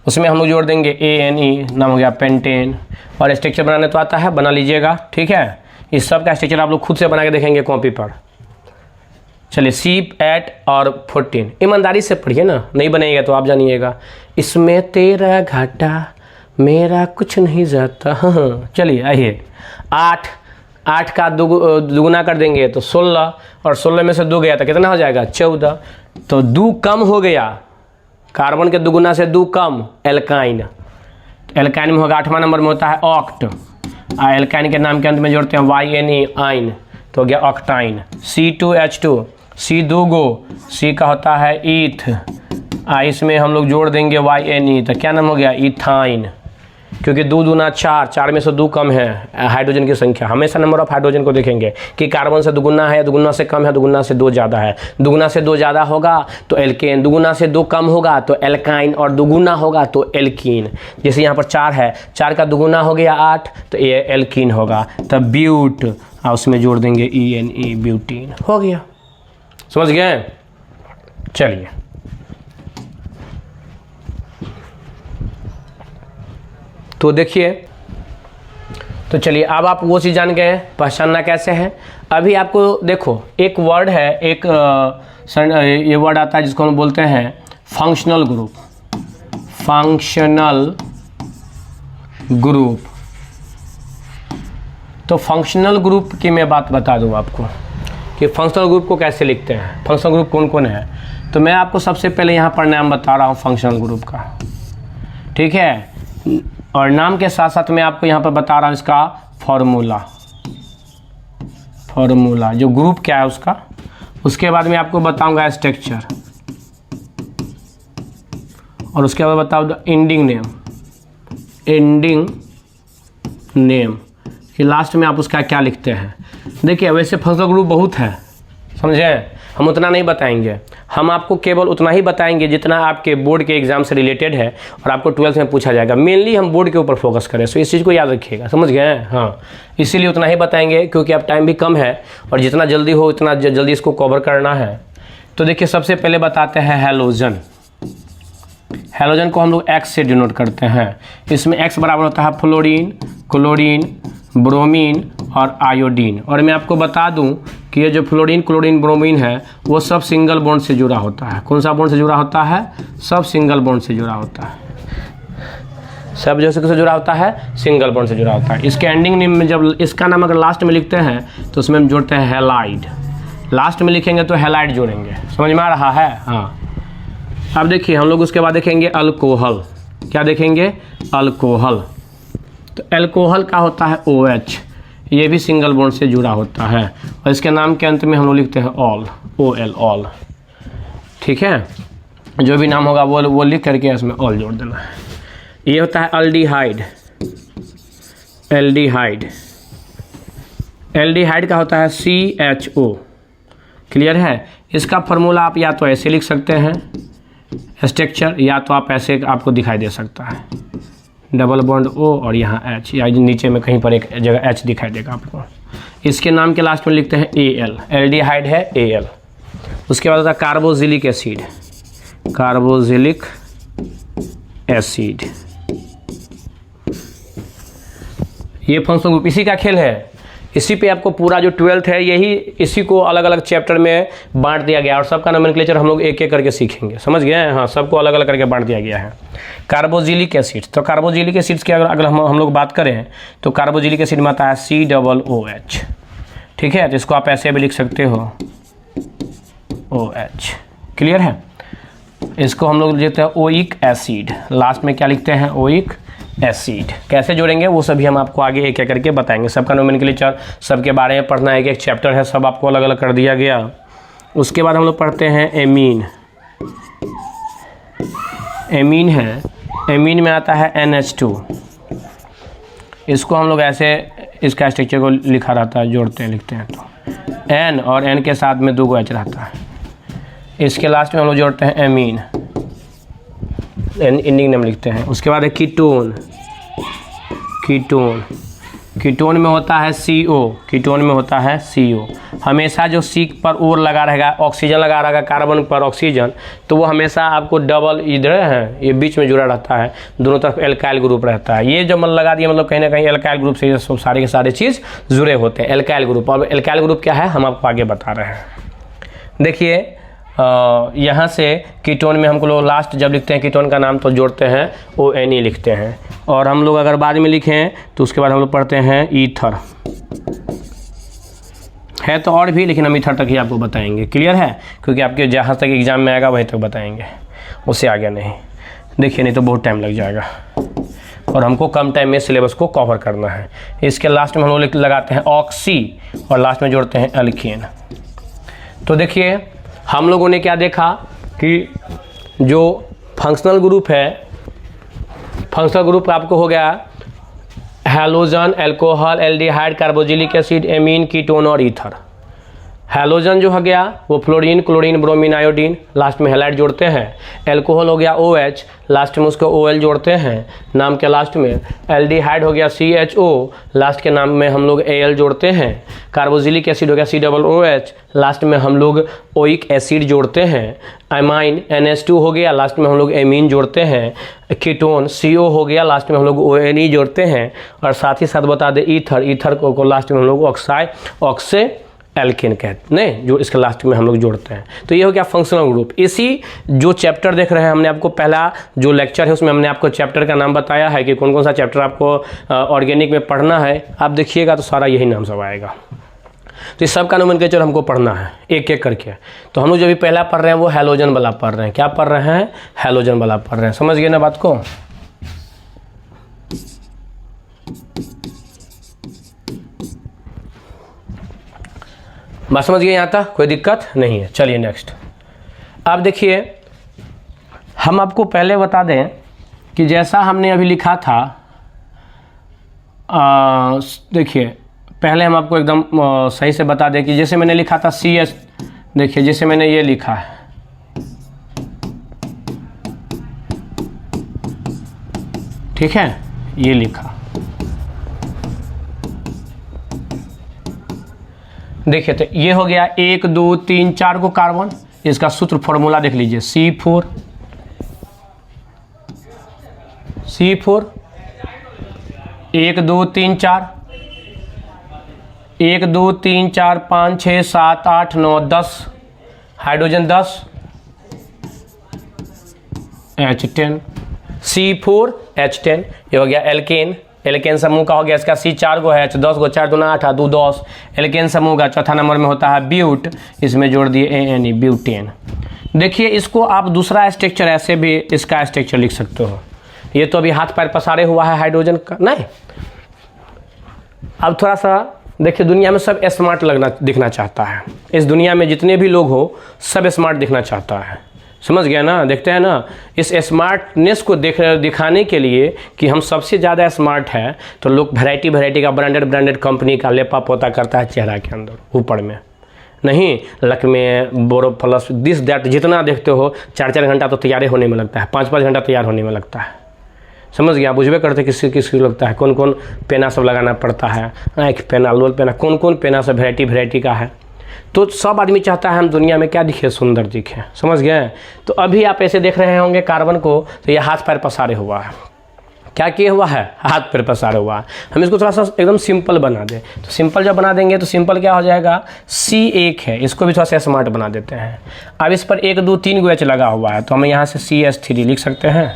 उसमें हम लोग जोड़ देंगे ANE, नाम हो गया पेंटेन। और स्ट्रक्चर बनाने तो आता है, बना लीजिएगा, ठीक है। इस सब का स्ट्रक्चर आप लोग खुद से बना के देखेंगे कॉपी पर। चलिए C8 और 14 ईमानदारी से पढ़िए ना, नहीं बनेगा तो आप जानिएगा। इसमें तेरा घाटा मेरा कुछ नहीं जाता। हाँ चलिए आइए, 8 का दुगुना कर देंगे तो 16, और 16 में से 2 गया तो कितना हो जाएगा? 14। तो 2 कम हो गया, कार्बन के दुगुना से 2 कम, एल्काइन। एल्काइन में होगा 8वां नंबर में होता है ऑक्ट, एल्काइन के नाम के अंत में जोड़ते हैं YNE, आइन, तो हो गया ऑक्टाइन। C2H2, C 2 गो, C का होता है ईथ, इसमें हम लोग जोड़ देंगे YNE, तो क्या नाम हो गया? इथाइन। क्योंकि 2 दूना 4, 4 में से 2 कम है हाइड्रोजन की संख्या। हमेशा नंबर ऑफ हाइड्रोजन को देखेंगे कि कार्बन से दुगुना है, दुगुना से कम है, दुगुना से 2 ज़्यादा है। दुगुना से 2 ज़्यादा होगा तो एल्केन, दुगुना से 2 कम होगा तो एल्काइन, और दुगुना होगा तो एल्कीन। जैसे यहाँ पर 4 है, 4 का दुगुना हो गया 8, तो ये एल्कीन होगा। तब ब्यूट, और उसमें जोड़ देंगे ENE, ब्यूटीन, हो गया। समझ गए? चलिए तो देखिए, तो चलिए अब आप वो चीज़ जान गए पहचानना कैसे है। अभी आपको देखो एक वर्ड है, एक ये वर्ड आता है जिसको हम बोलते हैं फंक्शनल ग्रुप। फंक्शनल ग्रुप, तो फंक्शनल ग्रुप की मैं बात बता दूं आपको कि फंक्शनल ग्रुप को कैसे लिखते हैं, फंक्शनल ग्रुप कौन कौन है। तो मैं आपको सबसे पहले यहाँ पर नाम बता रहा हूँ फंक्शनल ग्रुप का, ठीक है। और नाम के साथ साथ मैं आपको यहाँ पर बता रहा हूँ इसका फॉर्मूला, जो ग्रुप क्या है उसका। उसके बाद मैं आपको बताऊँगा स्ट्रक्चर, और उसके बाद बताऊँ एंडिंग नेम, कि लास्ट में आप उसका क्या लिखते हैं। देखिए वैसे फंक्शनल ग्रुप बहुत है, समझे, हम उतना नहीं बताएंगे, हम आपको केवल उतना ही बताएंगे जितना आपके बोर्ड के एग्जाम से रिलेटेड है और आपको 12th में पूछा जाएगा। मेनली हम बोर्ड के ऊपर फोकस करें, सो इस चीज़ को याद रखिएगा, समझ गए? हाँ, इसीलिए उतना ही बताएंगे क्योंकि अब टाइम भी कम है और जितना जल्दी हो उतना जल्दी इसको कवर करना है। तो देखिए सबसे पहले बताते हैं हैलोजन। हैलोजन को हम लोग X से डिनोट करते हैं। इसमें X बराबर होता है फ्लोरीन, क्लोरीन, ब्रोमीन और आयोडीन। और मैं आपको बता दूं कि ये जो फ्लोरीन, क्लोरीन, ब्रोमीन है वो सब सिंगल बॉन्ड से जुड़ा होता है। कौन सा बॉन्ड से जुड़ा होता है? सब सिंगल बॉन्ड से जुड़ा होता है। सब जो से जुड़ा होता है, सिंगल बॉन्ड से जुड़ा होता है। इसके एंडिंग नेम में जब इसका नाम अगर लास्ट में लिखते हैं तो उसमें हम जोड़ते हैं हैलाइड। लास्ट में लिखेंगे तो हैलाइड जोड़ेंगे, समझ में आ रहा है? हाँ। अब देखिए हम लोग उसके बाद देखेंगे अल्कोहल। क्या देखेंगे? अल्कोहल। तो अल्कोहल का होता है OH, ये भी सिंगल बॉन्ड से जुड़ा होता है और इसके नाम के अंत में हम लोग लिखते हैं ऑल, OL, ऑल। ठीक है, जो भी नाम होगा वो लिख करके इसमें ऑल जोड़ देना है। ये होता है अल्डिहाइड। एल्डिहाइड का होता है CHO। क्लियर है? इसका फॉर्मूला आप या तो ऐसे लिख सकते हैं स्ट्रक्चर, या तो आप ऐसे आपको दिखाई दे सकता है डबल बॉन्ड O और यहाँ H, या नीचे में कहीं पर एक जगह H दिखाई देगा आपको। इसके नाम के लास्ट में लिखते हैं AL। एल्डिहाइड है AL। उसके बाद होता है कार्बोक्सिलिक एसिड। कार्बोक्सिलिक एसिड, ये फंक्शनल ग्रुप इसी का खेल है। इसी पे आपको पूरा जो 12th है यही इसी को अलग अलग चैप्टर में बांट दिया गया और सबका नोमेनक्लेचर हम लोग एक एक करके सीखेंगे, समझ गए हैं? हाँ, सबको अलग अलग करके बांट दिया गया है। कार्बोक्सिलिक एसिड, तो कार्बोक्सिलिक एसिड्स की अगर हम लोग बात करें तो कार्बोक्सिलिक एसिड में आता है COOH। ठीक है, तो इसको आप ऐसे भी लिख सकते हो OH। क्लियर है? इसको हम लोग लिखते हैं ओइक एसिड, लास्ट में क्या लिखते हैं, ओइक एसिड। कैसे जोड़ेंगे वो सभी हम आपको आगे एक एक करके बताएंगे। सबका नोमेनक्लेचर, सबके बारे में पढ़ना है, एक एक चैप्टर है, सब आपको अलग अलग कर दिया गया। उसके बाद हम लोग पढ़ते हैं एमीन। एमीन है, एमीन में आता है NH2। इसको हम लोग ऐसे इसका स्ट्रक्चर को लिखा रहता है, जोड़ते हैं, लिखते हैं तो N और N के साथ में 2 H रहता है। इसके लास्ट में हम लोग जोड़ते हैं एमीन, इंडिंग नेम लिखते हैं। उसके बाद है कीटोन। कीटोन, कीटोन में होता है CO, कीटोन में होता है CO। हमेशा जो C पर और लगा रहेगा, ऑक्सीजन लगा रहेगा कार्बन पर ऑक्सीजन, तो वो हमेशा आपको डबल इधर है, ये बीच में जुड़ा रहता है, दोनों तरफ एल्काइल ग्रुप रहता है। ये जो मन लगा दिया मतलब कहीं ना कहीं एल्काइल ग्रुप से सब सारे के सारे चीज़ जुड़े होते हैं, एल्काइल ग्रुप। और एल्काइल ग्रुप क्या है हम आपको आगे बता रहे हैं। देखिए यहाँ से कीटोन में हमको लोग लास्ट जब लिखते हैं कीटोन का नाम तो जोड़ते हैं ONE लिखते हैं। और हम लोग अगर बाद में लिखें तो उसके बाद हम लोग पढ़ते हैं ईथर। है तो और भी, लेकिन हम ईथर तक ही आपको बताएंगे। क्लियर है? क्योंकि आपके जहाँ तक एग्जाम में आएगा वहीं तक बताएंगे, उससे आगे नहीं। देखिए नहीं तो बहुत टाइम लग जाएगा और हमको कम टाइम में सिलेबस को कवर करना है। इसके लास्ट में हम लोग लगाते हैं ऑक्सी और लास्ट में जोड़ते हैं एल्केन। तो देखिए हम लोगों ने क्या देखा कि जो फंक्शनल ग्रुप है, फंक्शनल ग्रुप आपको हो गया halogen, alcohol, aldehyde, carboxylic acid, amine, ketone और ईथर। हैलोजन जो हो गया वो fluorine, chlorine, bromine, iodine, last में हैलाइड जोड़ते हैं। एल्कोहल हो गया OH, लास्ट में उसको OL जोड़ते हैं नाम के लास्ट में। एल्डिहाइड हो गया CHO, लास्ट के नाम में हम लोग AL जोड़ते हैं। कार्बोक्सिलिक एसिड हो गया COOH, लास्ट में हम लोग ओइक एसिड जोड़ते हैं। अमाइन NH2 हो गया, लास्ट में हम लोग एमीन जोड़ते हैं। कीटोन CO हो गया, लास्ट में हम लोग ONE जोड़ते हैं। और साथ ही साथ बता दें ईथर, ईथर को लास्ट में हम लोग ऑक्से एल्केन कहते नहीं, जो इसके लास्ट में हम लोग जोड़ते हैं। तो ये हो गया फंक्शनल ग्रुप। इसी जो चैप्टर देख रहे हैं हमने आपको पहला जो लेक्चर है उसमें हमने आपको चैप्टर का नाम बताया है कि कौन कौन सा चैप्टर आपको ऑर्गेनिक में पढ़ना है। आप देखिएगा तो सारा यही नाम सब आएगा। तो इस सब का नोमेनक्लेचर हमको पढ़ना है एक एक करके। तो हम लोग जो भी पहला पढ़ रहे हैं वो हैलोजन वाला पढ़ रहे हैं। क्या पढ़ रहे हैं? हैलोजन वाला पढ़ रहे हैं। समझ गए ना बात को? बात समझ गए यहाँ तक? कोई दिक्कत नहीं है। चलिए नेक्स्ट। अब देखिए हम आपको पहले बता दें कि जैसा हमने अभी लिखा था, देखिए पहले हम आपको एकदम सही से बता दें कि जैसे मैंने लिखा था CH, देखिए जैसे मैंने ये लिखा है, ठीक है, ये लिखा। देखिए तो ये हो गया 1 2 3 4 को कार्बन। इसका सूत्र फॉर्मूला देख लीजिए, C4 1 2 3 4 1 2 3 4 5 6 7 8 9 10, हाइड्रोजन 10, H10, C4H10। ये हो गया एल्केन। एल्केन समूह का हो गया, इसका C4 गो है, H10 गो, 4 दूना 8 2 10। एल्केन समूह का चौथा नंबर में होता है ब्यूट, इसमें जोड़ दिए ANE, ब्यूटेन। देखिए इसको आप दूसरा स्ट्रक्चर ऐसे भी इसका स्ट्रक्चर लिख सकते हो। ये तो अभी हाथ पैर पसारे हुआ है हाइड्रोजन का, नहीं। अब थोड़ा सा देखिए, दुनिया में सब स्मार्ट दिखना चाहता है। इस दुनिया में जितने भी लोग हो सब स्मार्ट दिखना चाहता है। समझ गया ना? देखते हैं ना, इस स्मार्टनेस को दिखाने के लिए कि हम सबसे ज़्यादा स्मार्ट है, तो लोग वैरायटी का ब्रांडेड कंपनी का लेपा पोता करता है चेहरा के अंदर ऊपर में। नहीं, लक में बोरो प्लस दिस दैट जितना देखते हो 4 घंटा तो तैयार होने में लगता है, 5 घंटा तैयार होने में लगता है। समझ गया? बुझबे करते किसी लगता है कौन कौन पेना सब लगाना पड़ता है, आँख पेना, लोल पेना, कौन पेना सब वैरायटी का है। तो सब आदमी चाहता है हम दुनिया में क्या दिखे, सुंदर दिखे। समझ गए? तो अभी आप ऐसे देख रहे होंगे कार्बन को, तो ये हाथ पैर पसारे हुआ है। क्या किए हुआ है? हाथ पैर पसारे हुआ है। हम इसको थोड़ा सा एकदम सिंपल बना दें, तो सिंपल जब बना देंगे तो सिंपल क्या हो जाएगा, C1 है, इसको भी थोड़ा सा स्मार्ट बना देते हैं। अब इस पर 1 2 3 गो H लगा हुआ है, तो हम यहाँ से CH3 लिख सकते हैं।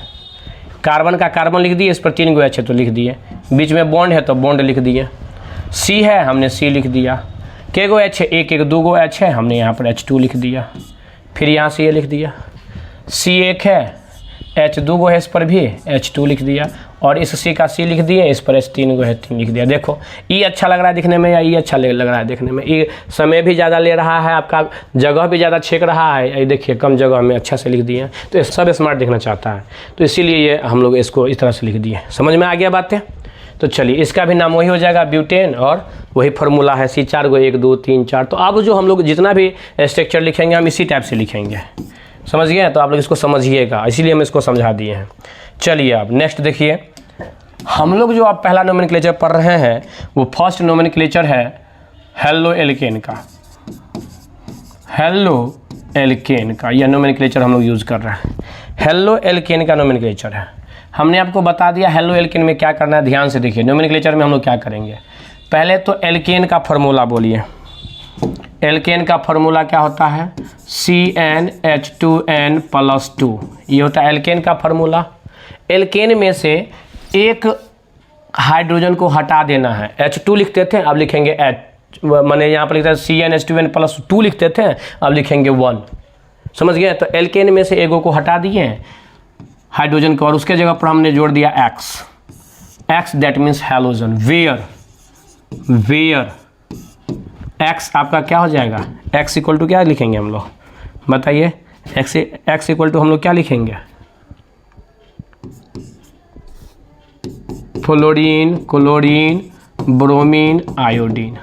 कार्बन का कार्बन लिख दिए, इस पर 3 गो H है तो लिख दिए। बीच में बॉन्ड है तो बॉन्ड लिख दिए। C है, हमने C लिख दिया। के गो H है? 1 1 2 गो H है, हमने यहाँ पर H2 लिख दिया। फिर यहाँ से ये लिख दिया। C एक है, H दो गो है, इस पर भी H2 लिख दिया, और इस C का C लिख दिए, इस पर H तीन गो है, 3 लिख दिया। देखो E अच्छा लग रहा है दिखने में या E अच्छा लग रहा है देखने में? E समय भी ज़्यादा ले रहा है, आपका जगह भी ज़्यादा छेक रहा है, ये देखिए कम जगह में अच्छा से लिख दिए। तो ये सब स्मार्ट दिखना चाहता है, तो इसीलिए ये हम लोग इसको इस तरह से लिख दिए। समझ में आ गया बातें? तो चलिए इसका भी नाम वही हो जाएगा ब्यूटेन, और वही फार्मूला है C 4 गो, 1 2 3 4। तो अब जो हम लोग जितना भी स्ट्रक्चर लिखेंगे हम इसी टाइप से लिखेंगे, समझ गए? तो आप लोग इसको समझिएगा, इसीलिए हम इसको समझा दिए हैं। चलिए अब नेक्स्ट देखिए, हम लोग जो अब पहला नोमेनक्लेचर पढ़ रहे हैं वो फर्स्ट नोमेनक्लेचर है हेलो एल्केन का। हेलो एल्केन का यह नोमेनक्लेचर हम लोग यूज़ कर रहे हैं। हेलो एल्केन का नोमेनक्लेचर है। हमने आपको बता दिया हेलो एल्केन में क्या करना है, ध्यान से देखिए। नोमेनक्लेचर में हम लोग क्या करेंगे, पहले तो एल्केन का फार्मूला बोलिए। एल्केन का फार्मूला क्या होता है? CnH2n+2, ये होता है एल्केन का फार्मूला। एल्केन में से एक हाइड्रोजन को हटा देना है। H2 लिखते थे, अब लिखेंगे H, माने यहाँ पर लिखते हैं CnH2n+2 लिखते थे, अब लिखेंगे 1। समझ गए? तो एल्केन में से एगो को हटा दिए हाइड्रोजन को, और उसके जगह पर हमने जोड़ दिया X। X that means halogen. Where X आपका क्या हो जाएगा? X इक्वल टू क्या लिखेंगे हम लोग, बताइए? X इक्वल टू हम लोग क्या लिखेंगे? Fluorine, chlorine, bromine, iodine.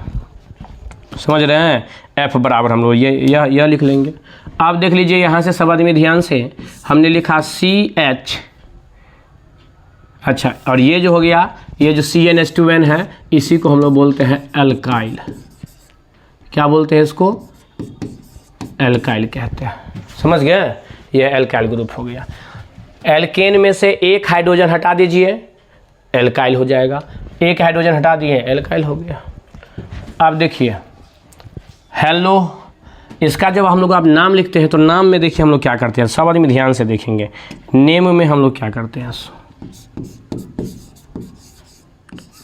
समझ रहे हैं? F बराबर हम लोग यह लिख लेंगे। आप देख लीजिए यहाँ से सब आदमी ध्यान से, हमने लिखा CH, अच्छा, और ये जो हो गया, ये जो CnH2n है, इसी को हम लोग बोलते हैं एल्काइल। क्या बोलते हैं इसको? एल्काइल कहते हैं। समझ गए? ये एल्काइल ग्रुप हो गया। एल्केन में से एक हाइड्रोजन हटा दीजिए, एल्काइल हो जाएगा। एक हाइड्रोजन हटा दिए, एल्काइल हो गया। अब देखिए हेलो, इसका जब हम लोग आप नाम लिखते हैं तो नाम में देखिए हम लोग क्या करते हैं, सब आदमी ध्यान से देखेंगे। नेम में हम लोग क्या करते हैं,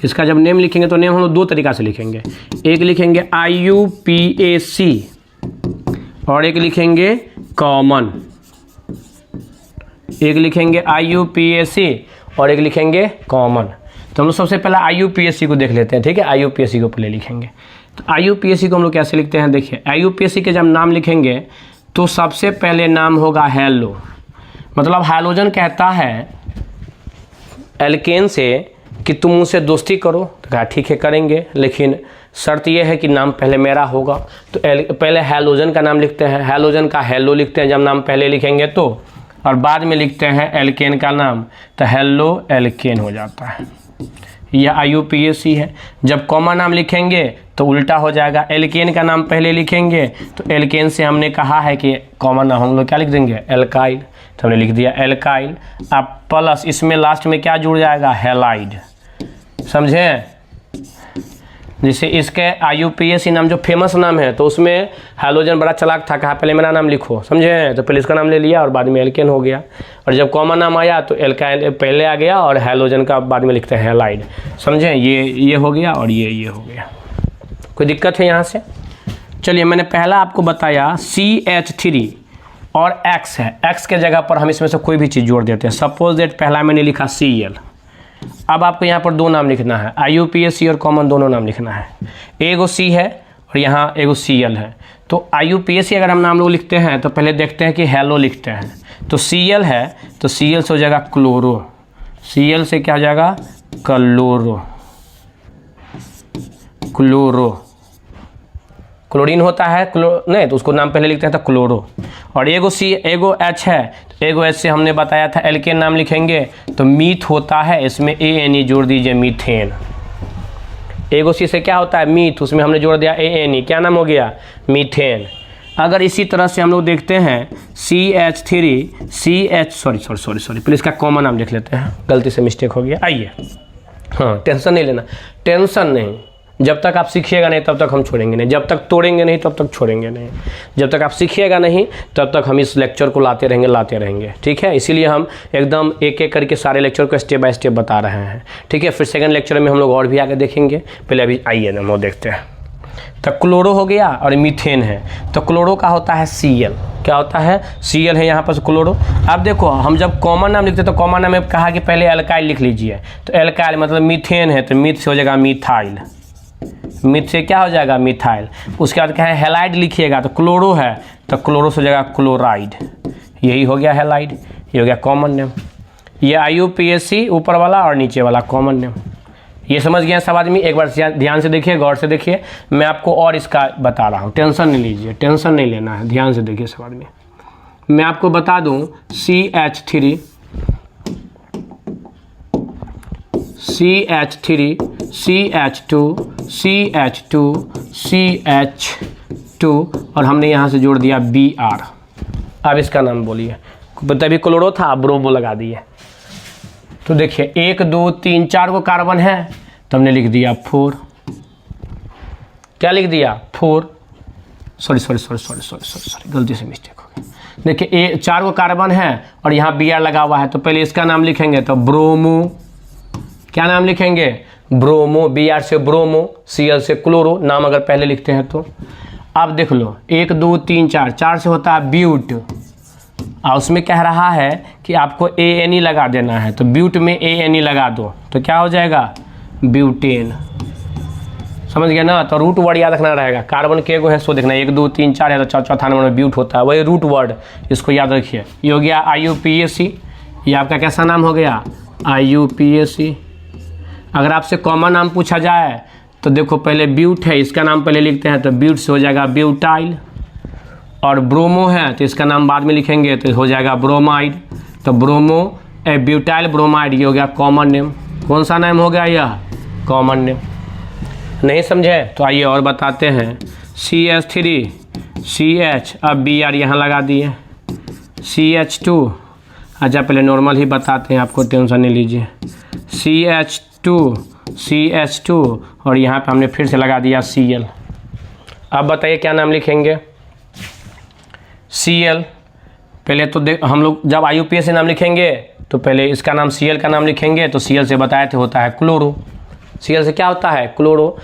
इसका जब नेम लिखेंगे तो नेम हम लोग दो तरीका से लिखेंगे। एक लिखेंगे IUPAC और एक लिखेंगे कॉमन। एक लिखेंगे IUPAC और एक लिखेंगे कॉमन। तो हम लोग सबसे पहले IUPAC को देख लेते हैं, ठीक है? IUPAC को पहले लिखेंगे। तो IUPAC को हम लोग कैसे लिखते हैं, देखिए IUPAC के जब नाम लिखेंगे तो सबसे पहले नाम होगा हेलो। मतलब हाइड्रोजन कहता है एल्केन से कि तुम मुझसे दोस्ती करो, तो कहा ठीक है करेंगे, लेकिन शर्त यह है कि नाम पहले मेरा होगा। तो पहले हाइड्रोजन का नाम लिखते हैं, हाइड्रोजन का हेलो लिखते हैं जब नाम पहले लिखेंगे तो, और बाद में लिखते हैं एल्केन का नाम, तो हेलो एल्केन हो जाता है। यह IUPAC है। जब कॉमन नाम लिखेंगे तो उल्टा हो जाएगा, एल्केन का नाम पहले लिखेंगे तो एल्केन से हमने कहा है कि कॉमन नाम हम लोग क्या लिख देंगे, एल्काइल, तो हमने लिख दिया एल्काइल। अब प्लस इसमें लास्ट में क्या जुड़ जाएगा, हैलाइड। समझे? जैसे इसके IUPAC नाम जो फेमस नाम है तो उसमें हाइड्रोजन बड़ा चालाक था, कहा पहले मेरा नाम लिखो, समझे? तो पहले इसका नाम ले लिया और बाद में एल्केन हो गया। और जब कॉमन नाम आया तो एल्काइल पहले आ गया और हाइड्रोजन का बाद में लिखते हैं हैलाइड। समझे? ये हो गया और ये हो गया। कोई दिक्कत है यहाँ से? चलिए मैंने पहला आपको बताया CH3 और X है, X के जगह पर हम इसमें से कोई भी चीज़ जोड़ देते हैं। सपोज दैट पहला मैंने लिखा Cl। अब आपको यहाँ पर दो नाम लिखना है, IUPAC और कॉमन दोनों नाम लिखना है। एगो C है और यहाँ एगो Cl है। तो IUPAC अगर हम नाम लोग लिखते हैं तो पहले देखते हैं कि हेलो लिखते हैं, तो Cl है तो Cl से हो जाएगा क्लोरो, Cl से क्या हो जाएगा, क्लोरो। क्लोरीन होता है नहीं, तो उसको नाम पहले लिखते हैं तो क्लोरो। और एगो H है, तो एगो H से हमने बताया था एल्केन नाम लिखेंगे तो मीथ होता है, इसमें ANE जोड़ दीजिए, मीथेन। एगो C से क्या होता है, मीथ, उसमें हमने जोड़ दिया ANE, क्या नाम हो गया, मीथेन। अगर इसी तरह से हम लोग देखते हैं CH3 सॉरी पहले इसका कॉमन नाम लिख लेते हैं, गलती से मिस्टेक हो गया। आइए, हाँ टेंशन नहीं लेना, टेंशन नहीं। जब तक आप सीखिएगा नहीं तब तक हम छोड़ेंगे नहीं, जब तक तोड़ेंगे नहीं तब तक छोड़ेंगे नहीं, जब तक आप सीखिएगा नहीं तब तक हम इस लेक्चर को लाते रहेंगे, ठीक है? इसीलिए हम एकदम एक एक करके सारे लेक्चर को स्टेप बाय स्टेप बता रहे हैं, ठीक है? फिर सेकंड लेक्चर में हम लोग और भी आगे देखेंगे। पहले अभी आइए हम लोग देखते हैं। तो क्लोरो हो गया और मीथेन है, तो क्लोरो का होता है Cl। क्या होता है? Cl है यहाँ पर क्लोरो। अब देखो हम जब कॉमन नाम लिखते तो कॉमन नाम में कहा कि पहले एल्काइल लिख लीजिए, तो एल्काइल मतलब मीथेन है, तो मीथ से हो जाएगा मिथाइल, मीथ से क्या हो जाएगा? मिथाइल। उसके बाद क्या है? हैलाइड लिखिएगा, तो क्लोरो है तो क्लोरो से हो जाएगा क्लोराइड, यही हो गया हैलाइड, ये हो गया कॉमन नेम। ये IUPAC ऊपर वाला और नीचे वाला कॉमन नेम। ये समझ गए सब आदमी? एक बार ध्यान से देखिए, गौर से देखिए, मैं आपको और इसका बता रहा हूँ, टेंशन नहीं लीजिए, टेंशन नहीं लेना है, ध्यान से देखिए सब आदमी। मैं आपको बता दूँ CH3 CH3 CH2 CH2 CH2 और हमने यहाँ से जोड़ दिया Br। अब इसका नाम बोलिए, तभी क्लोरो था, ब्रोमो लगा दिए। तो देखिए 1 2 3 4 को कार्बन है, तो हमने लिख दिया 4। क्या लिख दिया? 4। सॉरी, गलती से मिस्टेक हो गई। देखिए 4 को कार्बन है और यहाँ Br लगा हुआ है, तो पहले इसका नाम लिखेंगे तो ब्रोमो। क्या नाम लिखेंगे? ब्रोमो। Br से ब्रोमो, Cl से क्लोरो, नाम अगर पहले लिखते हैं तो। अब देख लो 1 2 3 4 से होता है ब्यूट, और उसमें कह रहा है कि आपको ANE लगा देना है, तो ब्यूट में ANE लगा दो तो क्या हो जाएगा? ब्यूटेन। समझ गया ना? तो रूट वर्ड याद रखना रहेगा, कार्बन के गो है सो देखना, 1 2 3 4 है तो चौथा नंबर में ब्यूट होता है, वही रूट वर्ड, इसको याद रखिए। ये हो गया IUPAC, ये आपका कैसा नाम हो गया? IUPAC। अगर आपसे कॉमन नाम पूछा जाए तो देखो पहले ब्यूट है, इसका नाम पहले लिखते हैं, तो ब्यूट से हो जाएगा ब्यूटाइल, और ब्रोमो है तो इसका नाम बाद में लिखेंगे तो हो जाएगा ब्रोमाइड, तो ब्रोमो ब्यूटाइल ब्रोमाइड, ये हो गया कॉमन नेम। कौन सा नेम हो गया? यह कॉमन नेम। नहीं समझे? तो आइए और बताते हैं। CH3 CH, अब Br यहाँ लगा दिए, CH2, अच्छा पहले नॉर्मल ही बताते हैं, आपको टेंशन नहीं लीजिए। CH2 और यहाँ पे हमने फिर से लगा दिया Cl। अब बताइए क्या नाम लिखेंगे? Cl। पहले तो हम लोग जब IUPAC से नाम लिखेंगे तो पहले इसका नाम Cl का नाम लिखेंगे, तो Cl से बताए थे होता है क्लोरो। Cl से क्या होता है? क्लोरो।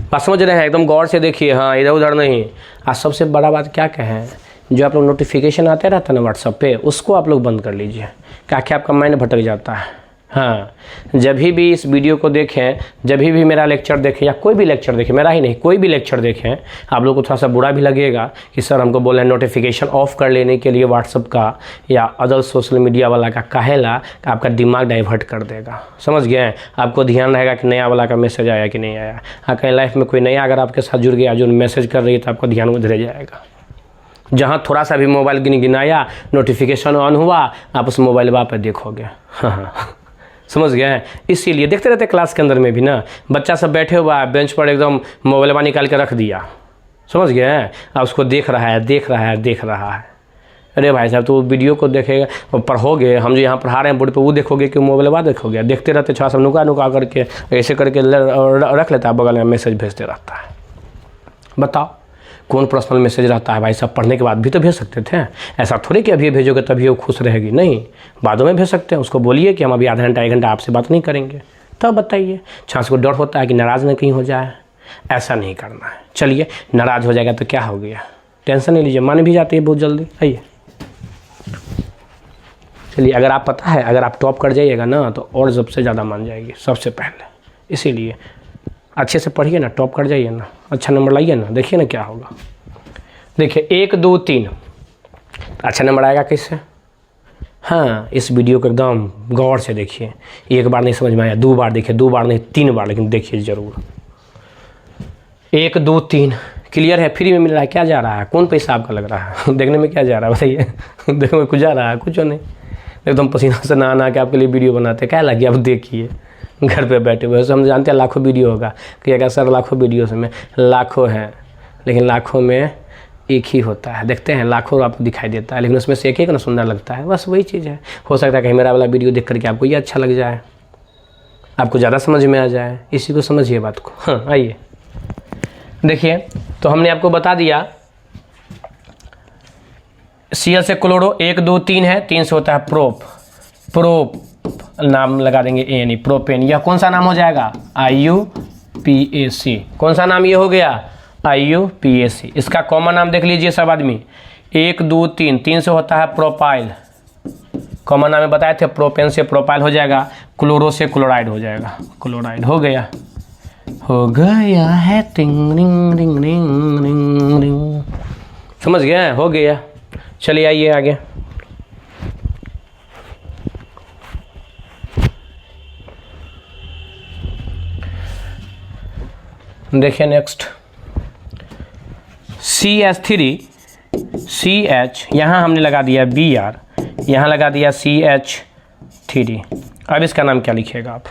बात समझ रहे हैं? एकदम गौर से देखिए, हाँ इधर उधर नहीं। आज सबसे बड़ा बात क्या कहें, जो आप लोग नोटिफिकेशन आते रहता है ना व्हाट्सएप पे, उसको आप लोग बंद कर लीजिए, क्या क्या आपका माइंड भटक जाता है। हाँ, जब भी इस वीडियो को देखें, जब भी मेरा लेक्चर देखें या कोई भी लेक्चर देखें, मेरा ही नहीं कोई भी लेक्चर देखें, आप लोग को थोड़ा सा बुरा भी लगेगा कि सर हमको बोले नोटिफिकेशन ऑफ कर लेने के लिए व्हाट्सएप का या अदर सोशल मीडिया वाला का, काहेला आपका दिमाग डाइवर्ट कर देगा। समझ गए? आपको ध्यान रहेगा कि नया वाला का मैसेज आया कि नहीं आया। हाँ, कहीं लाइफ में कोई नया अगर आपके साथ जुड़ गया जो मैसेज कर रही है तो आपका ध्यान उधर जाएगा। जहाँ थोड़ा सा भी मोबाइल गिनाया, नोटिफिकेशन ऑन हुआ, आप उस मोबाइल पर देखोगे। हाँ, समझ गए? इसीलिए देखते रहते क्लास के अंदर में भी ना, बच्चा सब बैठे हुआ है बेंच पर, एकदम मोबाइल निकाल के रख दिया, समझ गए? अब उसको देख रहा है। अरे भाई साहब, तो वीडियो को देखेगा और पढ़ोगे, हम जो यहाँ पढ़ा रहे हैं बोर्ड पे, वो देखोगे कि मोबाइल देखोगे? देखते रहते थोड़ा सा नुका करके ऐसे करके रख लेता है, बगल में मैसेज भेजते रहता है। बताओ कौन पर्सनल मैसेज रहता है भाई साहब? पढ़ने के बाद भी तो भेज सकते थे, ऐसा थोड़ी कि अभी भेजोगे तभी वो खुश रहेगी, नहीं, बादों में भेज सकते हैं। उसको बोलिए कि हम अभी आधा घंटा 1 घंटा आपसे बात नहीं करेंगे, तब बताइए। छाछ को डर होता है कि नाराज़ न कहीं हो जाए, ऐसा नहीं करना है। चलिए, नाराज़ हो जाएगा तो क्या हो गया, टेंशन नहीं लीजिए, मान भी जाती है बहुत जल्दी। आइए चलिए, अगर आप पता है, अगर आप टॉप कर जाइएगा ना तो और सबसे ज़्यादा मान जाएगी सबसे पहले। इसीलिए अच्छे से पढ़िए ना, टॉप कर जाइए ना, अच्छा नंबर लाइए ना, देखिए ना क्या होगा। देखिए 1 2 3 अच्छा नंबर आएगा किससे? हाँ, इस वीडियो को एकदम गौर से देखिए, एक बार नहीं समझ में आया 2 बार देखिए, 2 बार नहीं 3 बार, लेकिन देखिए ज़रूर। 1 2 3 क्लियर है? फ्री में मिल रहा है, क्या जा रहा है? कौन पैसा आपका लग रहा है? देखने में क्या जा रहा है बताइए? देखने में कुछ जा रहा है? कुछ नहीं, एकदम पसीना से नहा के आपके लिए वीडियो बनाते, क्या लगे? आप देखिए घर पे बैठे हुए, हम जानते हैं लाखों वीडियो होगा, कि सर लाखों वीडियो में लाखों हैं, लेकिन लाखों में एक ही होता है, देखते हैं लाखों आपको दिखाई देता है, लेकिन उसमें से एक ना सुंदर लगता है, बस वही चीज़ है। हो सकता है कहीं मेरा वाला वीडियो देख करके आपको ये अच्छा लग जाए, आपको ज़्यादा समझ में आ जाए, इसी को समझिए बात को। हाँ, आइए देखिए, तो हमने आपको बता दिया Cl से क्लोरो 1 2 3 है, 3 से होता है प्रोप नाम लगा देंगे ANE, प्रोपेन। यह कौन सा नाम हो जाएगा? IUPAC। कौन सा नाम ये हो गया? IUPAC। इसका कॉमन नाम देख लीजिए सब आदमी, 1 2 3, 3 से होता है प्रोपाइल, कॉमन नाम में बताए थे, प्रोपेन से प्रोपाइल हो जाएगा, क्लोरो से क्लोराइड हो जाएगा, क्लोराइड हो गया है, टिंग ring ring ring ring ring, समझ गए, हो गया। चलिए आइए आगे। देखिए नेक्स्ट, CH, यहाँ हमने लगा दिया Br, यहाँ लगा दिया CH3। अब इसका नाम क्या लिखिएगा आप,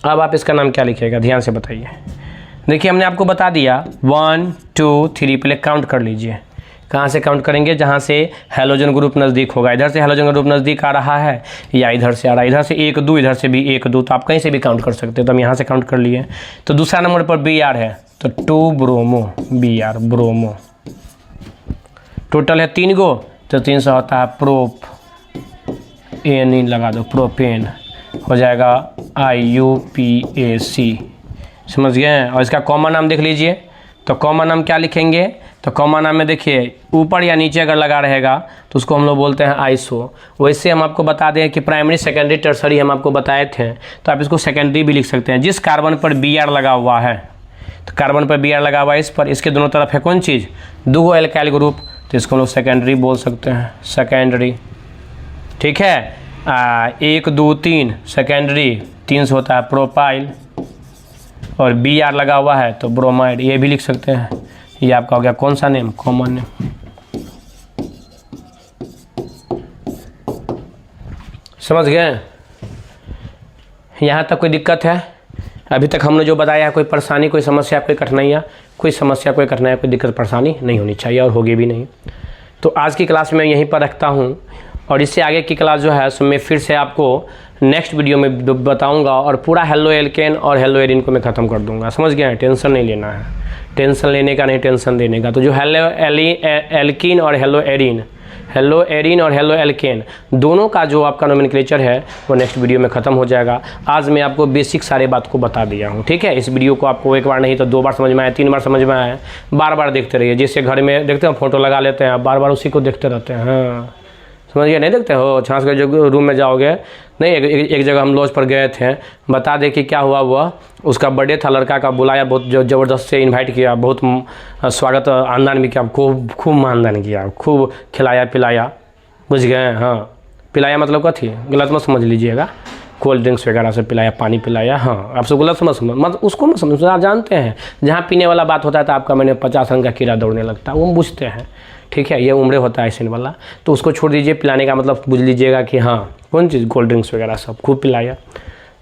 अब आप इसका नाम क्या लिखिएगा, ध्यान से बताइए। देखिए हमने आपको बता दिया 1 2 3, पहले काउंट कर लीजिए। कहाँ से काउंट करेंगे, जहाँ से हैलोजन ग्रुप नज़दीक होगा, इधर से हैलोजन ग्रुप नज़दीक आ रहा है या इधर से आ रहा है, इधर से 1 2, इधर से भी 1 2, तो आप कहीं से भी काउंट कर सकते हो, तो हम यहाँ से काउंट कर लिए। तो दूसरा नंबर पर Br है, तो 2 ब्रोमो, Br ब्रोमो, टोटल है 3 गो, तो 3 से होता है प्रोप, एन लगा दो, प्रोपेन हो जाएगा IUPAC, समझ गए। और इसका कॉमन नाम देख लीजिए, तो कॉमन नाम क्या लिखेंगे, तो कॉमन नाम में देखिए ऊपर या नीचे अगर लगा रहेगा तो उसको हम लोग बोलते हैं आइसो। वैसे हम आपको बता दें कि प्राइमरी सेकेंडरी टर्सरी हम आपको बताए थे, तो आप इसको सेकेंडरी भी लिख सकते हैं। जिस कार्बन पर Br लगा हुआ है, तो कार्बन पर Br लगा हुआ है, इस पर, इसके दोनों तरफ है कौन चीज़, 2 एल्काइल ग्रुप, तो इसको हम लोग सेकेंडरी बोल सकते हैं, सेकेंडरी, ठीक है। 1 2 3 सेकेंडरी, 3 से होता है प्रोपाइल, और Br लगा हुआ है तो ब्रोमाइड, ये भी लिख सकते हैं। ये आपका हो गया कौन सा नेम, कॉमन नेम। समझ गए, यहाँ तक कोई दिक्कत है? अभी तक हमने जो बताया है, कोई परेशानी, कोई समस्या, कोई कठिनाइयाँ, कोई समस्या, कोई कठिनाई, कोई दिक्कत परेशानी नहीं होनी चाहिए, और होगी भी नहीं। तो आज की क्लास में यहीं पर रखता हूँ, और इससे आगे की क्लास जो है सो मैं फिर से आपको नेक्स्ट वीडियो में बताऊंगा, और पूरा हेलो एल्केन और हेलो एरिन को मैं ख़त्म कर दूंगा, समझ गए। टेंशन नहीं लेना है, टेंशन लेने का नहीं, टेंशन देने का। तो जो हेलो एल्कीन और हेलो एरिन और हेलो एल्केन दोनों का जो आपका नोमेनक्लेचर है वो नेक्स्ट वीडियो में ख़त्म हो जाएगा। आज मैं आपको बेसिक सारे बात को बता दिया हूँ, ठीक है। इस वीडियो को आपको एक बार नहीं तो 2 बार समझ में आया, 3 बार समझ में आया, बार बार देखते रहिए। जैसे घर में देखते हो फोटो लगा लेते हैं, आप बार बार उसी को देखते रहते हैं, हाँ समझिए, नहीं देखते हो। छाछ के जो रूम में जाओगे, नहीं एक जगह हम लॉज पर गए थे, बता दे कि क्या हुआ, हुआ उसका बर्थडे था, लड़का का, बुलाया, बहुत ज़बरदस्त से इनवाइट किया, बहुत स्वागत आनंद भी किया, खूब मानदान किया, खूब खिलाया पिलाया, बुझ गए। हाँ, पिलाया मतलब क्या थी, गलत मत समझ लीजिएगा, कोल्ड ड्रिंक्स वगैरह से पिलाया, पानी पिलाया, हाँ आपसे गलत समझ मतलब उसको मत समझ, आप जानते हैं जहाँ पीने वाला बात होता है तो आपका मैंने 50 रंग का कीड़ा दौड़ने लगता है, वो हम बुझते हैं, ठीक है। ये उम्र होता है ऐसे वाला, तो उसको छोड़ दीजिए। पिलाने का मतलब बुझ लीजिएगा कि हाँ कौन चीज़, कोल्ड ड्रिंक्स वगैरह सब खूब पिलाया।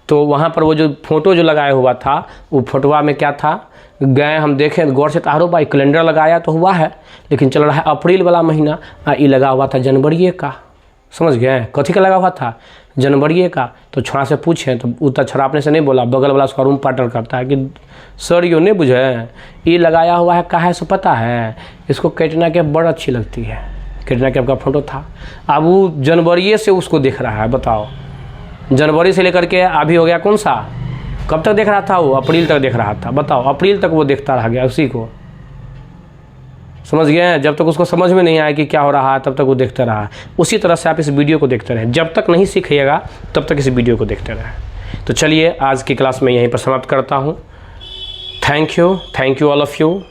तो वहाँ पर वो जो फोटो जो लगाया हुआ था, वो फोटोवा में क्या था, गए हम देखें गौर से, तारो भाई कैलेंडर लगाया तो हुआ है, लेकिन चल रहा है अप्रैल वाला महीना, ये लगा हुआ था जनवरी का, समझ गए। कथी का लगा हुआ था, जनवरी का। तो छोड़ा से पूछे तो उतना छोड़ा अपने से नहीं बोला, बगल वाला उसका रूम पार्टनर करता है कि सर यो नहीं बुझे, ये लगाया हुआ है, कहा है सो पता है, इसको कैटरीना कैफ बड़ अच्छी लगती है। कैटरीना कैफ का फोटो था, अब वो जनवरी से उसको देख रहा है, बताओ, जनवरी से लेकर के अभी हो गया कौन सा, कब तक देख रहा था वो, अप्रैल तक देख रहा था, बताओ, अप्रैल तक वो देखता रह गया उसी को, समझ गए। जब तक उसको समझ में नहीं आया कि क्या हो रहा है तब तक वो देखता रहा। उसी तरह से आप इस वीडियो को देखते रहें, जब तक नहीं सीखिएगा तब तक इस वीडियो को देखते रहें। तो चलिए आज की क्लास में यहीं पर समाप्त करता हूँ। Thank you all of you.